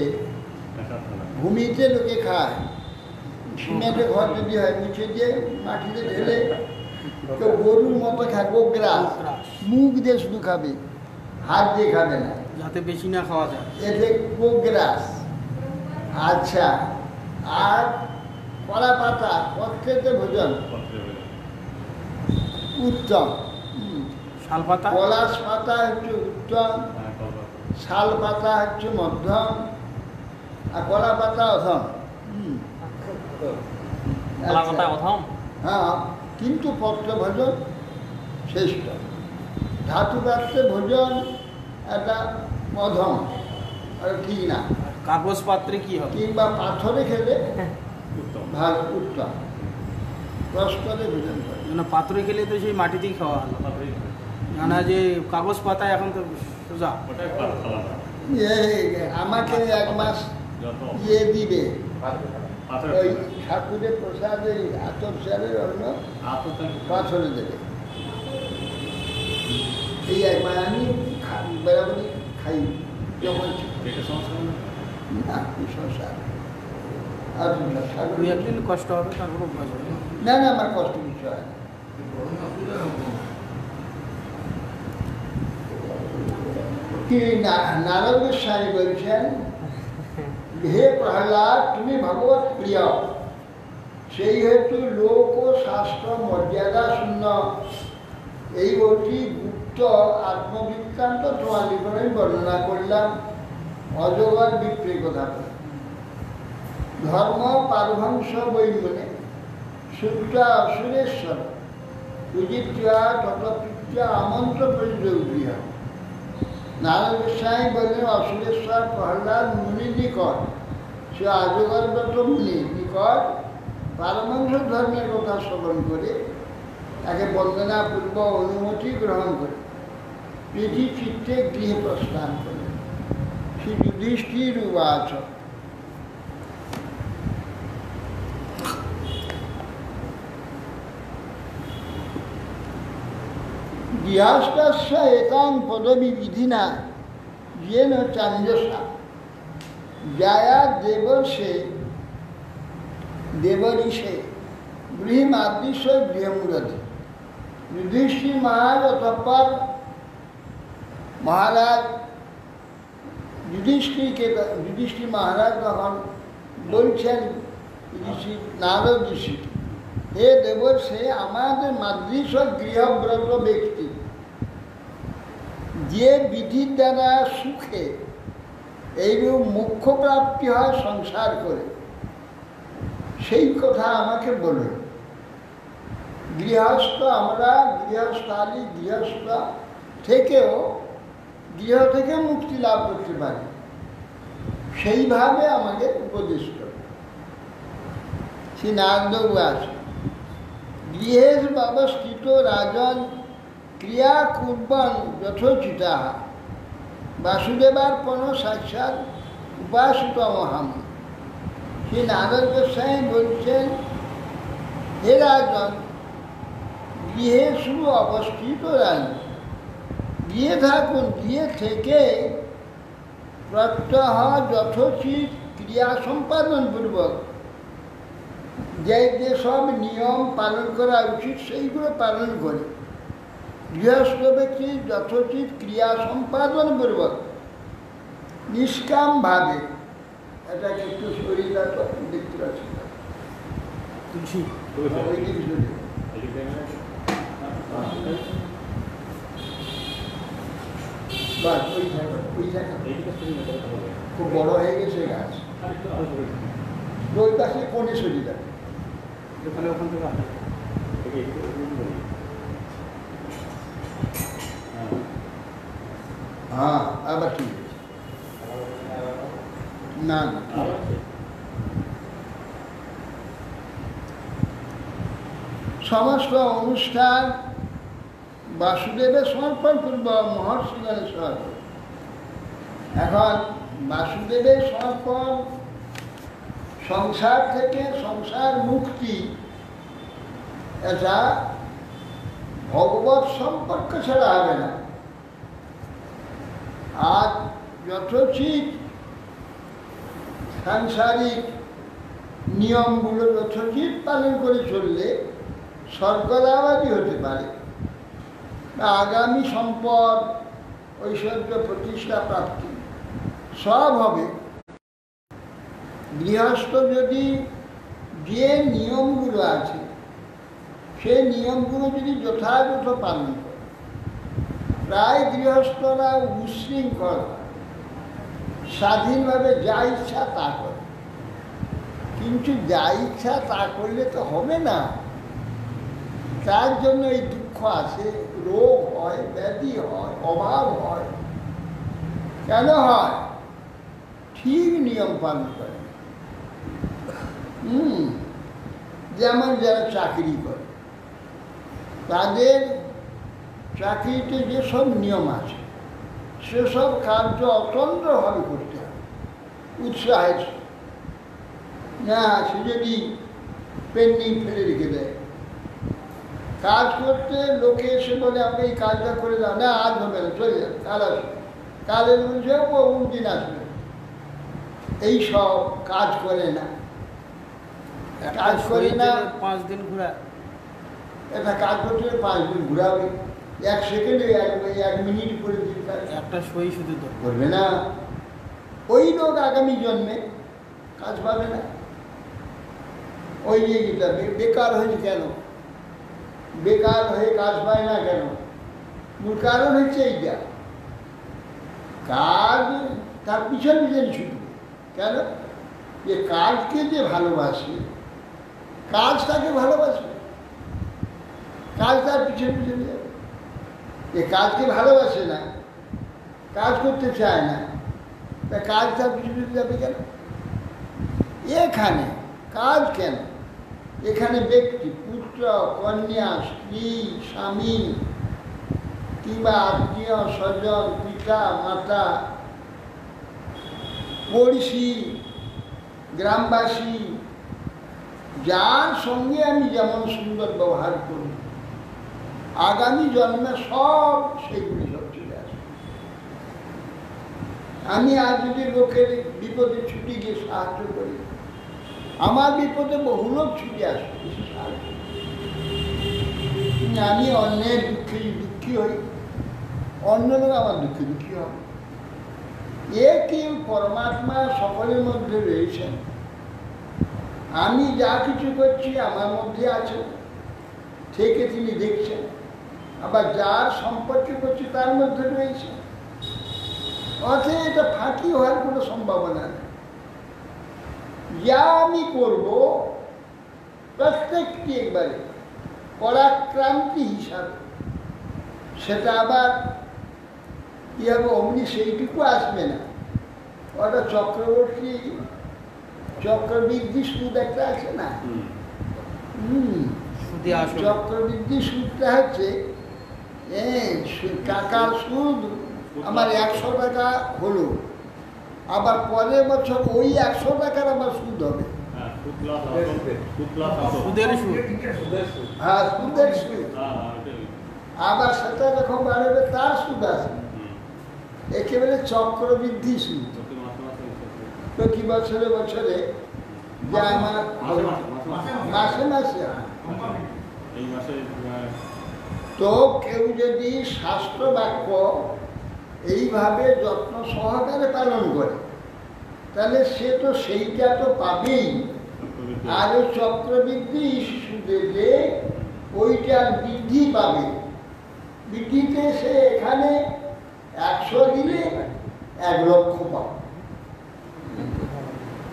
ভূমিতে লোকে খায়, সিমেন্টের ঘর যদি হয় মুছে দিয়ে মাটিতে ঢেলে, কেউ গরুর মতো খায়, গোগ্রাস, মুখ দিয়ে শুধু খাবে, হাত দিয়ে খাবে না, যাতে বেশি না খাওয়া যায়। এতে গোগ্রাস। আচ্ছা, আর কলা পাতা পত্রেতে ভোজন উত্তম। শাল পাতা, পলাশ পাতা হচ্ছে উত্তম, শাল পাতা হচ্ছে মধ্যম, আর কলা পাতা অধম। কলা পাতা অথম। হ্যাঁ, কিন্তু পত্র ভোজন শ্রেষ্ঠ। ধাতু পাত্রে ভোজন একটা অধম, আর ঠিক না। কাগজ পাত্রে কি হবে? কিংবা পাথরে খেলে উত্তম। ভালো, উত্তম। প্রস্তরে ভোজন করে। যেন পাত্রে খেলে তো সেই মাটিতেই খাওয়া হলো, জানা যে কাগজ পাতায় এখন তো সোজা। ওটাই খাওয়া আমাকে 1 মাস যত ইয়ে দিবে, ওই ঠাকুরের প্রসাদে আতর চালের অন্য পাথরে দেবে। এই একবার আমি বেড়াবি খাই যখন না কুসংস্কার আর দুই একদিন কষ্ট হবে, তারপর অভ্যাস হবে। না না আমার কষ্ট কিছু হয় না। কি নারদ গোস্বামী বলছেন, হে প্রহ্লাদ তুমি ভগবত প্রিয়, সেই হেতু লোক ও শাস্ত্র মর্যাদা শূন্য এই অতি গুপ্ত আত্মবৃত্তান্ত তোমার নিকটে বর্ণনা করলাম। অজগর বিপ্রী কথা ধর্ম পারভংশ বৈমনে সূত্রা অসুরেশ্বর সুজিত্রা ততপিত্রা আমন্ত্র পরিযোগীয়। নারদ গোস্বামী বললেন, অসুরেশ্বর প্রহ্লাদ মুনির নিকট, সে অজগরব্রত মুনির নিকট পারমাংশ ধর্মের কথা শ্রবণ করে তাকে বন্দনাপূর্ব অনুমতি গ্রহণ করে প্রীতি চিত্তে গৃহে প্রস্থান করলেন। শ্রী যুধিষ্ঠির উবাচ, গৃহস্থস্য এতাং পদবী বিধিনা येन চাঞ্জসা যায়া দেবর্ষে দেবঋষে গৃহমাদৃশ্য গৃহমূরতি। যুধিষ্ঠির মহারাজ অতঃপর যুধিষ্ঠির মহারাজ তখন বলছেন নারদ ঋষি, হে দেবর্ষে আমাদের মাদৃশ গৃহব্রত ব্যক্তি যে বিধির দ্বারা সুখে এইরূপ মুখ্য প্রাপ্তি হয় সংসার করে, সেই কথা আমাকে বলুন। গৃহস্থ আমরা গৃহস্থালী গৃহস্থ থেকেও গৃহ থেকে মুক্তি লাভ করতে পারি, সেইভাবে আমাকে উপদেশ করে। শ্রী নারদ আছে, গৃহেশ ব্যবস্থিত রাজন ক্রিয়া কুর্বন যথোচিতা বাসুদেবার্পণ সাক্ষাৎ উপাসিত মহাম। শ্রী নারদ গোস্বামী বলছেন, হে রাজন, গৃহে শুধু অবস্থিত রাজন, গৃহে থাকুন, গৃহে থেকে প্রত্যহ যথোচিত ক্রিয়া সম্পাদন পূর্বক যে সব নিয়ম পালন করা উচিত সেইগুলো পালন করে গৃহস্থ ব্যক্তি যথোচিত ক্রিয়া সম্পাদন পূর্বক নিষ্কামভাবে, এটাকে একটু শরীরটা দেখতে পাচ্ছি খুব বড় হয়ে গেছে গাছ, ওই পাশে কোনে শরীরটা ওখান থেকে হ্যাঁ আবার ঠিক আছে। না সমস্ত অনুষ্ঠান বাসুদেবের সমর্পণ পূর্ব মহর্ষিগণের সমর্পণ। এখন বাসুদেবের সমর্পণ সংসার থেকে সংসার মুক্তি, এটা ভগবত সম্পর্ক ছাড়া হবে না। আর যথোচিত সাংসারিক নিয়মগুলো যথোচিত পালন করে চললে স্বর্গলাভাদি হতে পারে, আগামী সম্পদ ঐশ্বর্য প্রতিষ্ঠা প্রাপ্তি সব হবে। গৃহস্থ যদি যে নিয়মগুলো আছে সেই নিয়মগুলো যদি যথাযথ পালন করে, প্রায় গৃহস্থরা উশৃঙ্খল, স্বাধীনভাবে যা ইচ্ছা তা করে। কিন্তু যা ইচ্ছা তা করলে তো হবে না, তার জন্য এই দুঃখ আসে, রোগ হয়, ব্যাধি হয়, অভাব হয়। কেন হয়? ঠিক নিয়ম পালন করে। যেমন যারা চাকরি করে, তাদের চাকরিতে যেসব নিয়ম আছে সেসব কার্য অতন্ত্রভাবে করতে হবে, উৎসাহের। না, সে যদি পেন্ডিং ফেলে রেখে দেয়, কাজ করতে লোকে এসে বলে আপনি এই কাজটা করে দাও, না আজ হবে না, চলে যান, কাল আসবে, কালের বলছে অমুক দিন আসবে, এই সব কাজ করে না, কাজ করে না। 5 দিন ঘোরা, একটা কাজ করতে 5 দিন ঘুরাবে, 1 সেকেন্ডে 1 মিনিট করে দিন কাজ একটা সই শুধু তো করবে না, ওই লোক আগামী জন্মে কাজ পাবে না। ওই যেটা বেকার হয়েছে কেন, বেকার হয়ে কাজ পায় না কেন, মূল কারণ হচ্ছে এইটা, কাজ তার পিছন পিছন ছুটবে। কেন? যে কাজকে যে ভালোবাসে, কাজ তাকে ভালোবাসবে, কাজ তার পিছন পিছন যাবে। যে কাজকে ভালোবাসে না, কাজ করতে চায় না, তা কাজ তার পিছন পিছন যাবে কেন? এখানে কাজ কেন? এখানে ব্যক্তি, পুত্র, কন্যা, স্ত্রী, স্বামী, কিংবা আত্মীয় স্বজন, পিতা মাতা, পড়শি, গ্রামবাসী, যার সঙ্গে আমি যেমন সুন্দর ব্যবহার করি, আগামী জন্মে সব সেইগুলি সব চলে আসবে। আমি আজ যদি লোকের বিপদে ছুটি গিয়ে সাহায্য করি, আমার বিপদে বহু লোক ছুটে আসবে বেশি সাহায্য। আমি অন্যের দুঃখে দুঃখী হই, অন্য লোক আমার দুঃখে দুঃখী হবে। এ কেউ পরমাত্মা সকলের মধ্যে রয়েছেন, আমি যা কিছু করছি আমার মধ্যে আছে, থেকে তিনি দেখছেন, আবার যার সম্পর্কে করছি তার মধ্যে রয়েছে, অথচ এটা ফাঁকি হওয়ার কোনো সম্ভাবনা নেই। যা আমি করব প্রত্যেকটি একবারে পরাক্রান্তি হিসাবে, সেটা আবার কি হবে, অমনি সেইটুকু আসবে না, ওটা চক্রবৃদ্ধি সুদ একটা আছে না, চক্রবৃদ্ধি সুদটা হচ্ছে টাকার সুদ, আমার 100 টাকা হলো, আবার পরের বছর ওই 100 টাকার আবার সুদ হবে। হ্যাঁ, সুদের সুদ, আবার সেটা যখন বাড়বে তার সুদ আসবে, একেবারে চক্রবৃদ্ধি সুদ। প্রতি বছরে বছরে যে আমার মাসে মাসে, তো কেউ যদি শাস্ত্র বাক্য এইভাবে যত্ন সহকারে পালন করে, তাহলে সে তো সেইটা তো পাবেই, আর ওই চক্রবৃদ্ধি সুদে যে ওইটার বৃদ্ধি পাবে, বৃদ্ধিতে সে এখানে 100 দিলে 1 লক্ষ পাবে।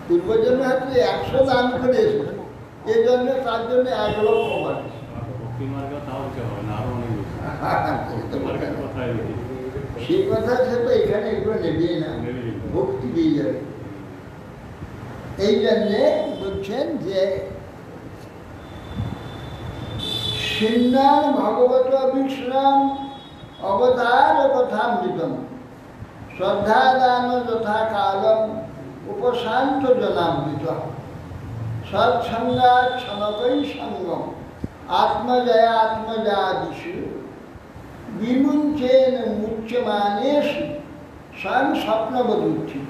পূর্বজন্মে হয়তো 100 দান করে এসেছে, এই জন্য তার জন্য 1 লক্ষ পাবে। সেই কথা সে তো এখানে এগুলো নেবেই না, ভক্তি দিয়ে যাবে। এই জন্যে বলছেন যে সিন্নান ভগবত বিশ্রাম অবতার কথামৃতম শ্রদ্ধাদান যথা কালম উপশান্ত জনামৃত সৎসঙ্গা ক্ষণকৈ সঙ্গম আত্মজয়াদিষু বিমুঞ্চেন মুচ্যমানেষু স্বয়ং স্বপ্নবদুচ্ছিত।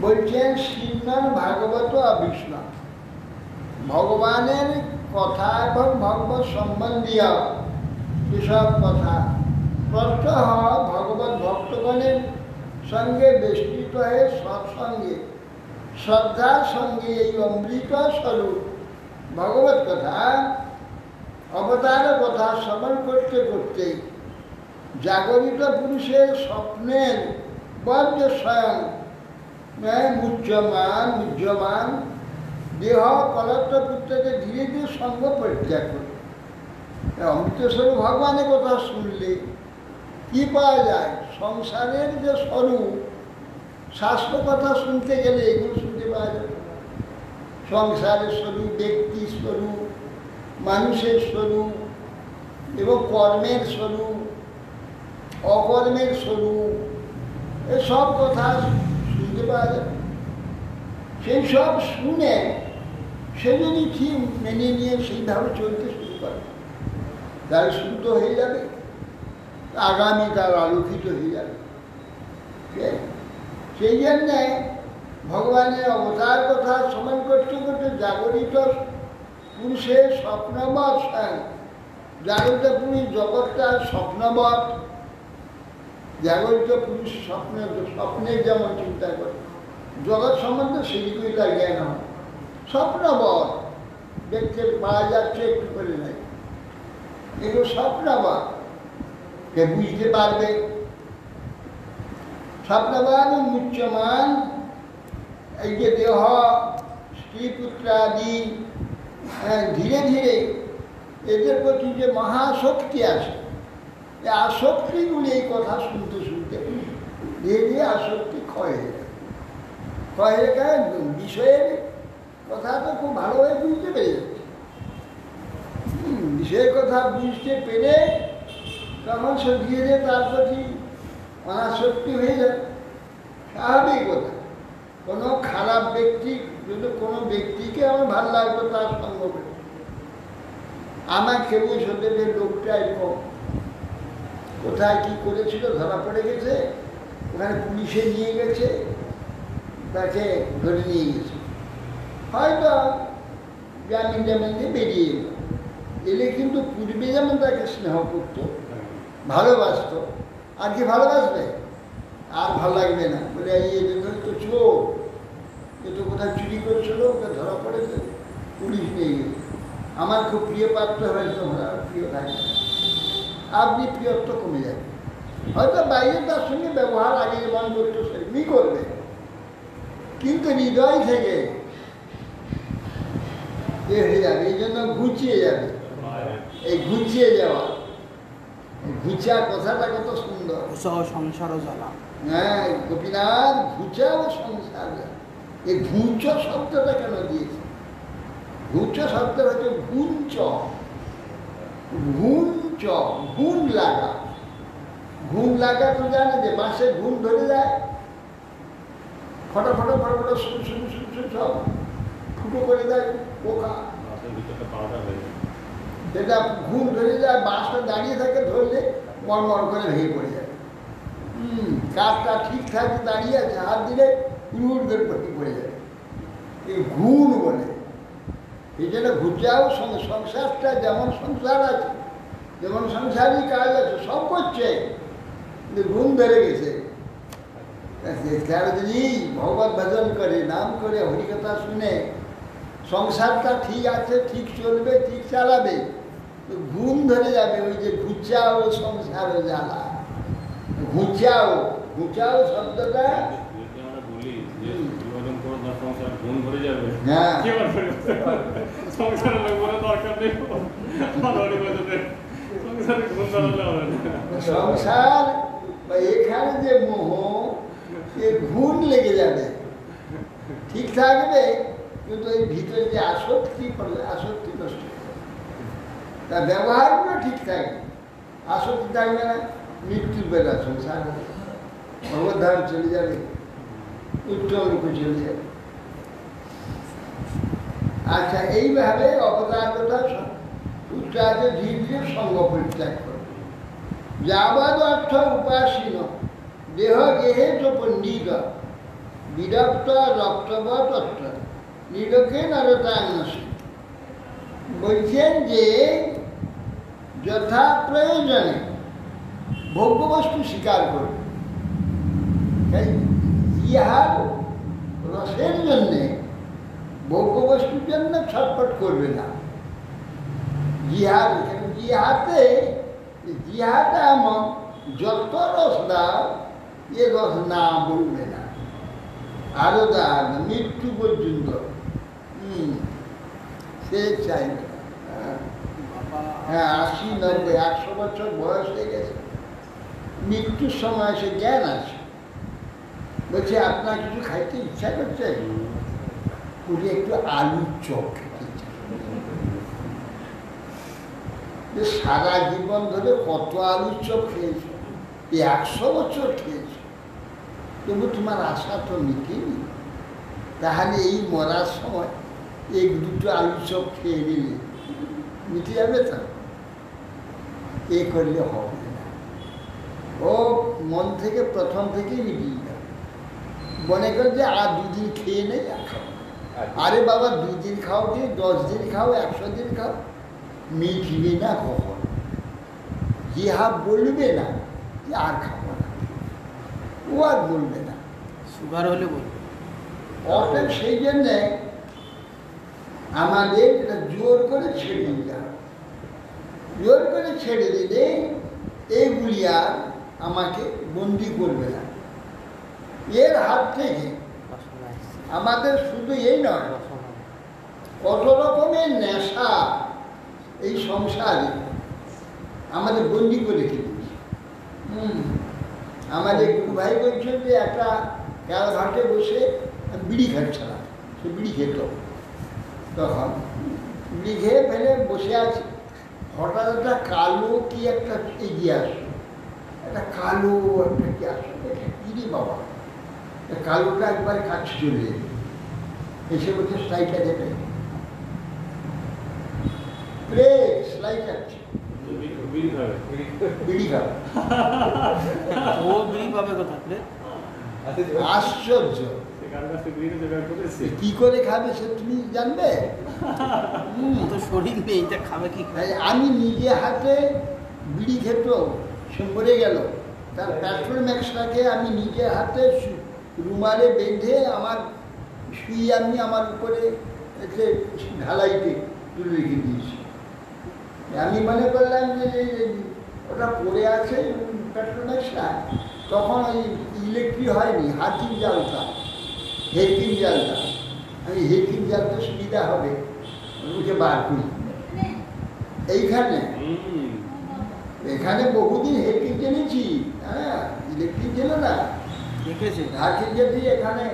বলছেন শ্রীমান ভাগবত অবিষ্ণব, ভগবানের কথা এবং ভগবত সম্বন্ধীয় যেসব কথা প্রত্যহ ভগবত ভক্তগণের সঙ্গে বেষ্টিত হয়ে সৎসঙ্গে শ্রদ্ধার সঙ্গে এই অমৃত স্বরূপ ভগবত কথা, অবতার কথা শ্রবণ করতে করতে জাগরিত পুরুষের স্বপ্নের বদ্ধ স্বয়ং মুহ্যমান দেহ কলত্রপুত্রকে ধীরে ধীরে সঙ্গ পরিত্যাগ করে অমৃতস্বরূপ ভগবানের কথা শুনলে কি পাওয়া যায়? সংসারের যে স্বরূপ, শাস্ত্র কথা শুনতে গেলে এগুলো শুনতে পাওয়া যায়। সংসারের স্বরূপ, ব্যক্তির স্বরূপ, মানুষের স্বরূপ এবং কর্মের স্বরূপ, অকর্মের স্বরূপ, এসব কথা শুনতে পাওয়া যায়। সেই সব শুনে সে যদি ঠিক মেনে নিয়ে সেইভাবে চলতে শুরু করে, তার শুদ্ধ হয়ে যাবে, আগামী তার আলোকিত হয়ে যাবে। সেই জন্যে ভগবানের অবতার কথা স্মরণ করতে করতে জাগরিত পুরুষের স্বপ্নবৎ স্বয়ং জাগরিত পুরুষ জগৎটা স্বপ্নবৎ। জাগরিত পুরুষ স্বপ্নের যেমন চিন্তা করে, জগৎ সম্বন্ধে সেইগুলি তার জ্ঞান হয়। স্বপ্নবৎ দেখতে পাওয়া যাচ্ছে একটু করে নাই, এগুলো স্বপ্নবৎ কে বুঝতে পারবে। স্বপ্নবান মুচ্যমান, এই যে দেহ স্ত্রী পুত্রাদি ধীরে ধীরে এদের প্রতি যে মহাশক্তি আছে, এই আসক্তিগুলি এই কথা শুনতে শুনতে ধীরে ধীরে আসক্তি ক্ষয় হয়ে যায়। ক্ষয় হয়ে গেলে বিষয়ের কথা তো খুব ভালোভাবে বুঝতে পেরে যাচ্ছে। বিষয়ের কথা বুঝতে পেরে তখন সে ধীরে ধীরে তার প্রতি অনাসক্তি হয়ে যায়। স্বাভাবিক কথা। কোনো খারাপ ব্যক্তি যদি কোনো ব্যক্তিকে আমার ভালো লাগতো তার সঙ্গ করে, আমার কেউ সন্দেহের লোকটা এরকম কোথায় কি করেছিল ধরা পড়ে গেছে, ওখানে পুলিশে নিয়ে গেছে, তাকে ধরে নিয়ে গেছে, হয়তো জামিন দিয়ে বেরিয়ে এলো। এলে কিন্তু পূর্বে যেমন তাকে স্নেহ করতো, ভালোবাসত, আর কি ভালোবাসবে? আর ভালো লাগবে না। বলে এই জন্য তো চোর, এ তো কোথায় চুরি করছিল, ওকে ধরা পড়েছে, পুলিশ নিয়ে গেছে। আমার খুব প্রিয় পাত্র হয়, তোমরা প্রিয় থাকে, আপনি প্রিয়ত্ব কমে যাবে। হয়তো বাইরে তার সঙ্গে ব্যবহার আগে যেমন করতো সেরকমই করবে, কিন্তু হৃদয় থেকে এ হয়ে যাবে। এই জন্য ঘুচিয়ে যাবে। এই ঘুচিয়ে যাওয়া, ঘুচা কথাটা কত সুন্দর। সংসারও জ্বালা। হ্যাঁ, গোপীনাথ ঘুচাও সংসার। এই ঘুঞ্চ শব্দটা কেন দিয়েছে? ঘুঞ্চ শব্দ হচ্ছে ঘুঞ্চ, ঘুঞ্চ, ঘুণ লাগা। ঘুণ লাগা তো জানে যে বাঁশে ঘুণ ধরে যায়, ফটাফটা ফটাফটা শুরু শুরু শুরু শুরু সব ফুটো করে দেয় পোকা, সেটা ঘুম ধরে যায়, বাঁশটা দাঁড়িয়ে থাকে, ধরলে মরমর করে ভেঙে পড়ে যায়। কাঠটা ঠিকঠাক দাঁড়িয়ে আছে, হাত দিলে উড় করে পড়ে যায়, এই ঘুণ বলে। এই জন্য ঘুচাও সংসারটা যেমন সংসার আছে, যেমন সংসারই কাজ আছে, সব করছে, কিন্তু ঘুম ধরে গেছে। তারা যদি ভগবত ভজন করে, নাম করে, হরিকথা শুনে, সংসারটা ঠিক আছে, ঠিক চলবে, ঠিক চালাবে, তো ঘুম ধরে যাবে। ওই যে ঘুচাও সংসার জ্বালা, ঘুচাও, ঘুচাও শব্দটা সংসার বা এখানে যে মোহ, এ ঘুণ লেগে যাবে, ঠিক থাকবে, কিন্তু এই ভিতরে যে আসক্তি করলে আসক্তি নষ্ট হবে। তার ব্যবহারগুলো ঠিক থাকবে, আসক্তি থাকবে না, মৃত্যুর বেলা সংসার হবে, ভগবদ্ধাম চলে যাবে, উত্তম লোকে চলে যাবে। আচ্ছা, এইভাবে অবতারতা উচ্চারণে ধীরে ধীরে সঙ্গ পরিত্যাগ করবে। যাবৎ অর্থ উপাসীন দেহ গেহে তো পণ্ডিত বিরক্ত রক্তবৎ অর্থ নিরক্ষে নরতান্নসী। বলছেন যে যথা প্রয়োজনে ভোগ্যবস্তু স্বীকার করবে, ইহার রসের জন্যে ভোগ্যবস্তুর জন্য ছটফট করবে না। জিহাদ, জিহাতে জিহাদটা এমন যত রস দাও এ রস না বলবে না, আরো দাও মৃত্যু পর্যন্ত সে চাইবে না। হ্যাঁ, 80, 90, 100 বছর বয়স হয়ে গেছে, মৃত্যুর সময় সে জ্ঞান আছে, বলছে আপনার কিছু খাইতে ইচ্ছা করছে, ওটি একটু আলুর চপ খেতে ইচ্ছা। সারা জীবন ধরে কত আলুর চপ খেয়েছ, 100 বছর খেয়েছ, তবু তোমার আশা তো মিটেনি, তাহলে এই মরার সময় এক দুটো আলু চপ খেয়ে নিলে মিটে যাবে তো? এ করলে হবে না। ও মন থেকে প্রথম থেকেই মিটিয়ে যাবে। মনে কর যে আর দুদিন খেয়ে নেই আর খাও। আরে বাবা, 2 দিন খাও কি 10 দিন খাও, 100 দিন খাও, মিটবে না কখন। যে বলবে না যে আর খাবো না, ও আর বলবে না। সুগার হলে বলবে। অতএব সেই জন্যে আমাদের এটা জোর করে ছেড়ে দিতে হবে। জোর করে ছেড়ে দিলে এইগুলি আর আমাকে বন্দি করবে না। এর হাত থেকে আমাদের শুধু এই নয়, কত রকমের নেশা এই সংসারে আমাদের বন্দি করে রেখে দিয়েছে। আমাদের গুরু ভাই বলছেন যে একটা ঘাটে বসে বিড়ি খাচ্ছিলাম, সে বিড়ি খেত। তখন বিড়ি খেয়ে ফেলে বসে আছে, হঠাৎ একটা কালো কি একটা এগিয়ে আসলো, একটা কালো একটা কি আসলো, কিরে বাবা, কালোটা একবার কাছে চলে এলো, এসে বলছে স্লাইটা যেতে স্লাই কাটছে, বিড়ি খাবে। ও বিড়ি পাবে কোথা থেকে? আশ্চর্য, কি করে খাবে সে তুমি জানবে? তো শরীর নেই, এটা খাবে কি? আমি নিজে হাতে বিড়ি খেত, সে মরে গেল, তার পেট্রোল ম্যাক্সটাকে আমি নিজে হাতে রুমালে বেঁধে আমার শুয়ে আমি আমার উপরে এসে ঢালাইতে তুলে রেখে দিয়েছি। আমি মনে করলাম যে ওটা পড়ে আছে পেট্রোল ম্যাক্সটা, তখন ওই ইলেকট্রিক হয়নি, হাতির জালটা, হেকিং জালটা, আমি হেকিং জালটা সুবিধা হবে ওকে বার করি। এইখানে এখানে বহুদিন হেকিং জেনেছি, হ্যাঁ, ইলেকট্রিক জেলে না, দেখেছে হাকিং দিয়ে এখানে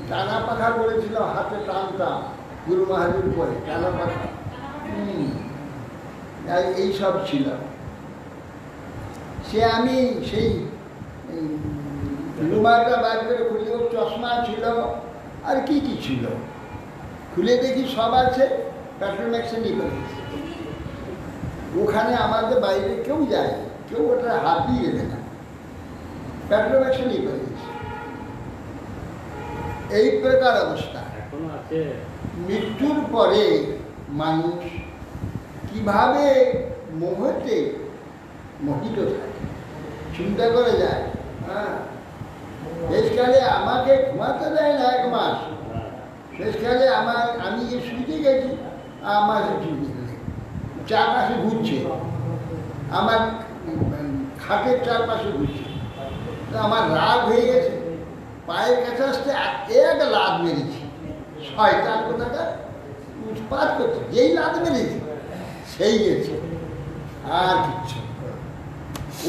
টানা পাখা করেছিল, হাতে টানতাম গুরু মহাজুর পরে টানা পাখা, এইসব ছিল। সে আমি সেই রুমালটা বার করে খুলে, ওর চশমা ছিল আর কি কি ছিল, খুলে দেখি সব আছে, পেট্রোল ম্যাক্সে নিয়ে গেছে। ওখানে আমাদের বাইরে কেউ যায়, কেউ ওটা হাতই দেবে না, পেট্রোল ম্যাক্সে নিয়ে গেছে। এই প্রকার অবস্থা। মৃত্যুর পরে মানুষ কিভাবে মোহতে মোহিত থাকে চিন্তা করে যায়। হ্যাঁ, শেষকালে আমাকে ঘুমাতে দেয় না 1 মাস, শেষকালে আমি যে শুতে গেছি আমার চারপাশে ঘুরছে, আমার খাটের চারপাশে ঘুরছে। তো আমার রাগ হয়ে গেছে, পায়ের কাছে আসতে এক লাদ মেরেছি, শয়তান কোথাকার উৎপাত করছে, যেই লাদ মেরেছি সেই গেছে, আর কিচ্ছু।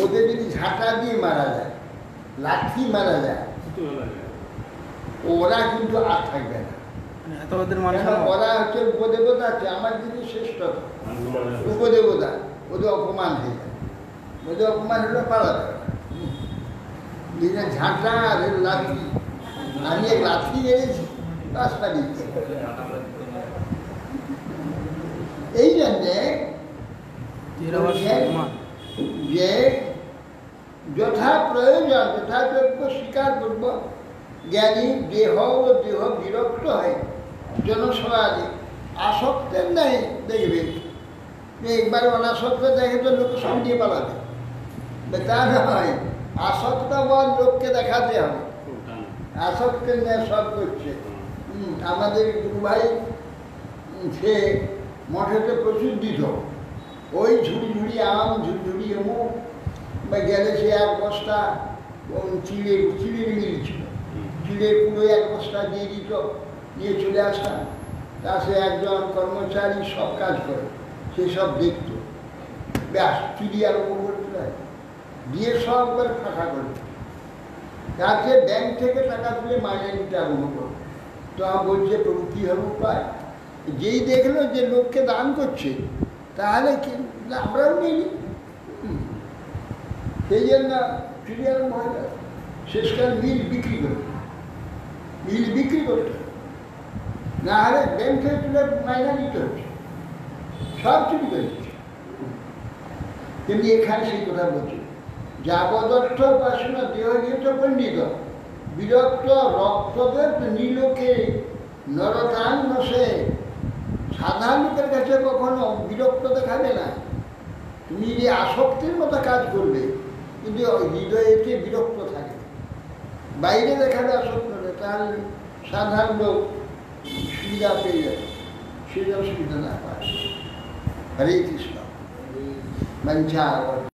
ওদের যদি ঝাঁটা দিয়ে মারা যায়, লাঠি মারা যায়, ওরা কিন্তু আর থাকবে না। এত ওদের মানুষ, ওরা হচ্ছে উপদেবতা, আছে আমার দিকে শ্রেষ্ঠ উপদেবতা, ওদের অপমান হয়ে যায়, ওদের অপমান হলে পারা যাবে না। ঝাঁটা আর লাঠি, আমি এক লাঠি মেরেছি, রাস্তা দিচ্ছে। এই জন্যে যে যথা প্রয়োজন যথাযোগ্য স্বীকার করব, জ্ঞানী দেহ ও দেহ বিরক্ত হয় জনসমাজে, আসক্তের নেই। দেখবে একবার অনাসক্ত দেখে তো লোক সামনে পালাবে, তা নয়, আসক্ত বল লোককে দেখাতে হবে, আসক্তের নেই সব করছে। আমাদের গুরু ভাই সে মঠেতে প্রচুর দিত, ওই ঝুড়ি আম, ঝুড়ি অমুক, বা গেলে সে 1 বস্তা চিড়ের মিল ছিল, চিড়ের পুরো 1 বস্তা দিয়ে দিত, নিয়ে চলে আসতাম। তা সে একজন কর্মচারী সব কাজ করে, সে সব দেখত, ব্যাস চুরি আরম্ভ করতে দিয়ে সব করে ফাঁকা করে, তাকে ব্যাংক থেকে টাকা তুলে মাইনে নিতে আরম্ভ করবে। তো আমার বলছে, প্রভু কীভাবে উপায়? যেই দেখলো যে লোককে দান করছে, তাহলে কি আমরাও নিই, সেই জন্য চুরি আরম্ভ হয়ে গেল। শেষকাল মিল বিক্রি করত, না হলে ব্যাংক থেকে তুলে মাইনা দিতে হচ্ছে, সব চুরি করে দিচ্ছে। কিন্তু এখানে সেই কথা বলছি, যাবদর্থ উপাসনা দেহগীত পণ্ডিত বিরক্ত রক্তদের নীলোকে নরতান নসে। সাধারণ লোকের কাছে কখনো বিরক্ত দেখাবে না। তুমি যে আসক্তির মতো কাজ করবে, কিন্তু হৃদয়েতে বিরক্ত থাকে, বাইরে দেখাবে আসক্ত হবে, তাহলে সাধারণ লোক সুবিধা পেয়ে যাবে, সেটা সুবিধা না পায়। হরে কৃষ্ণ। মঞ্চা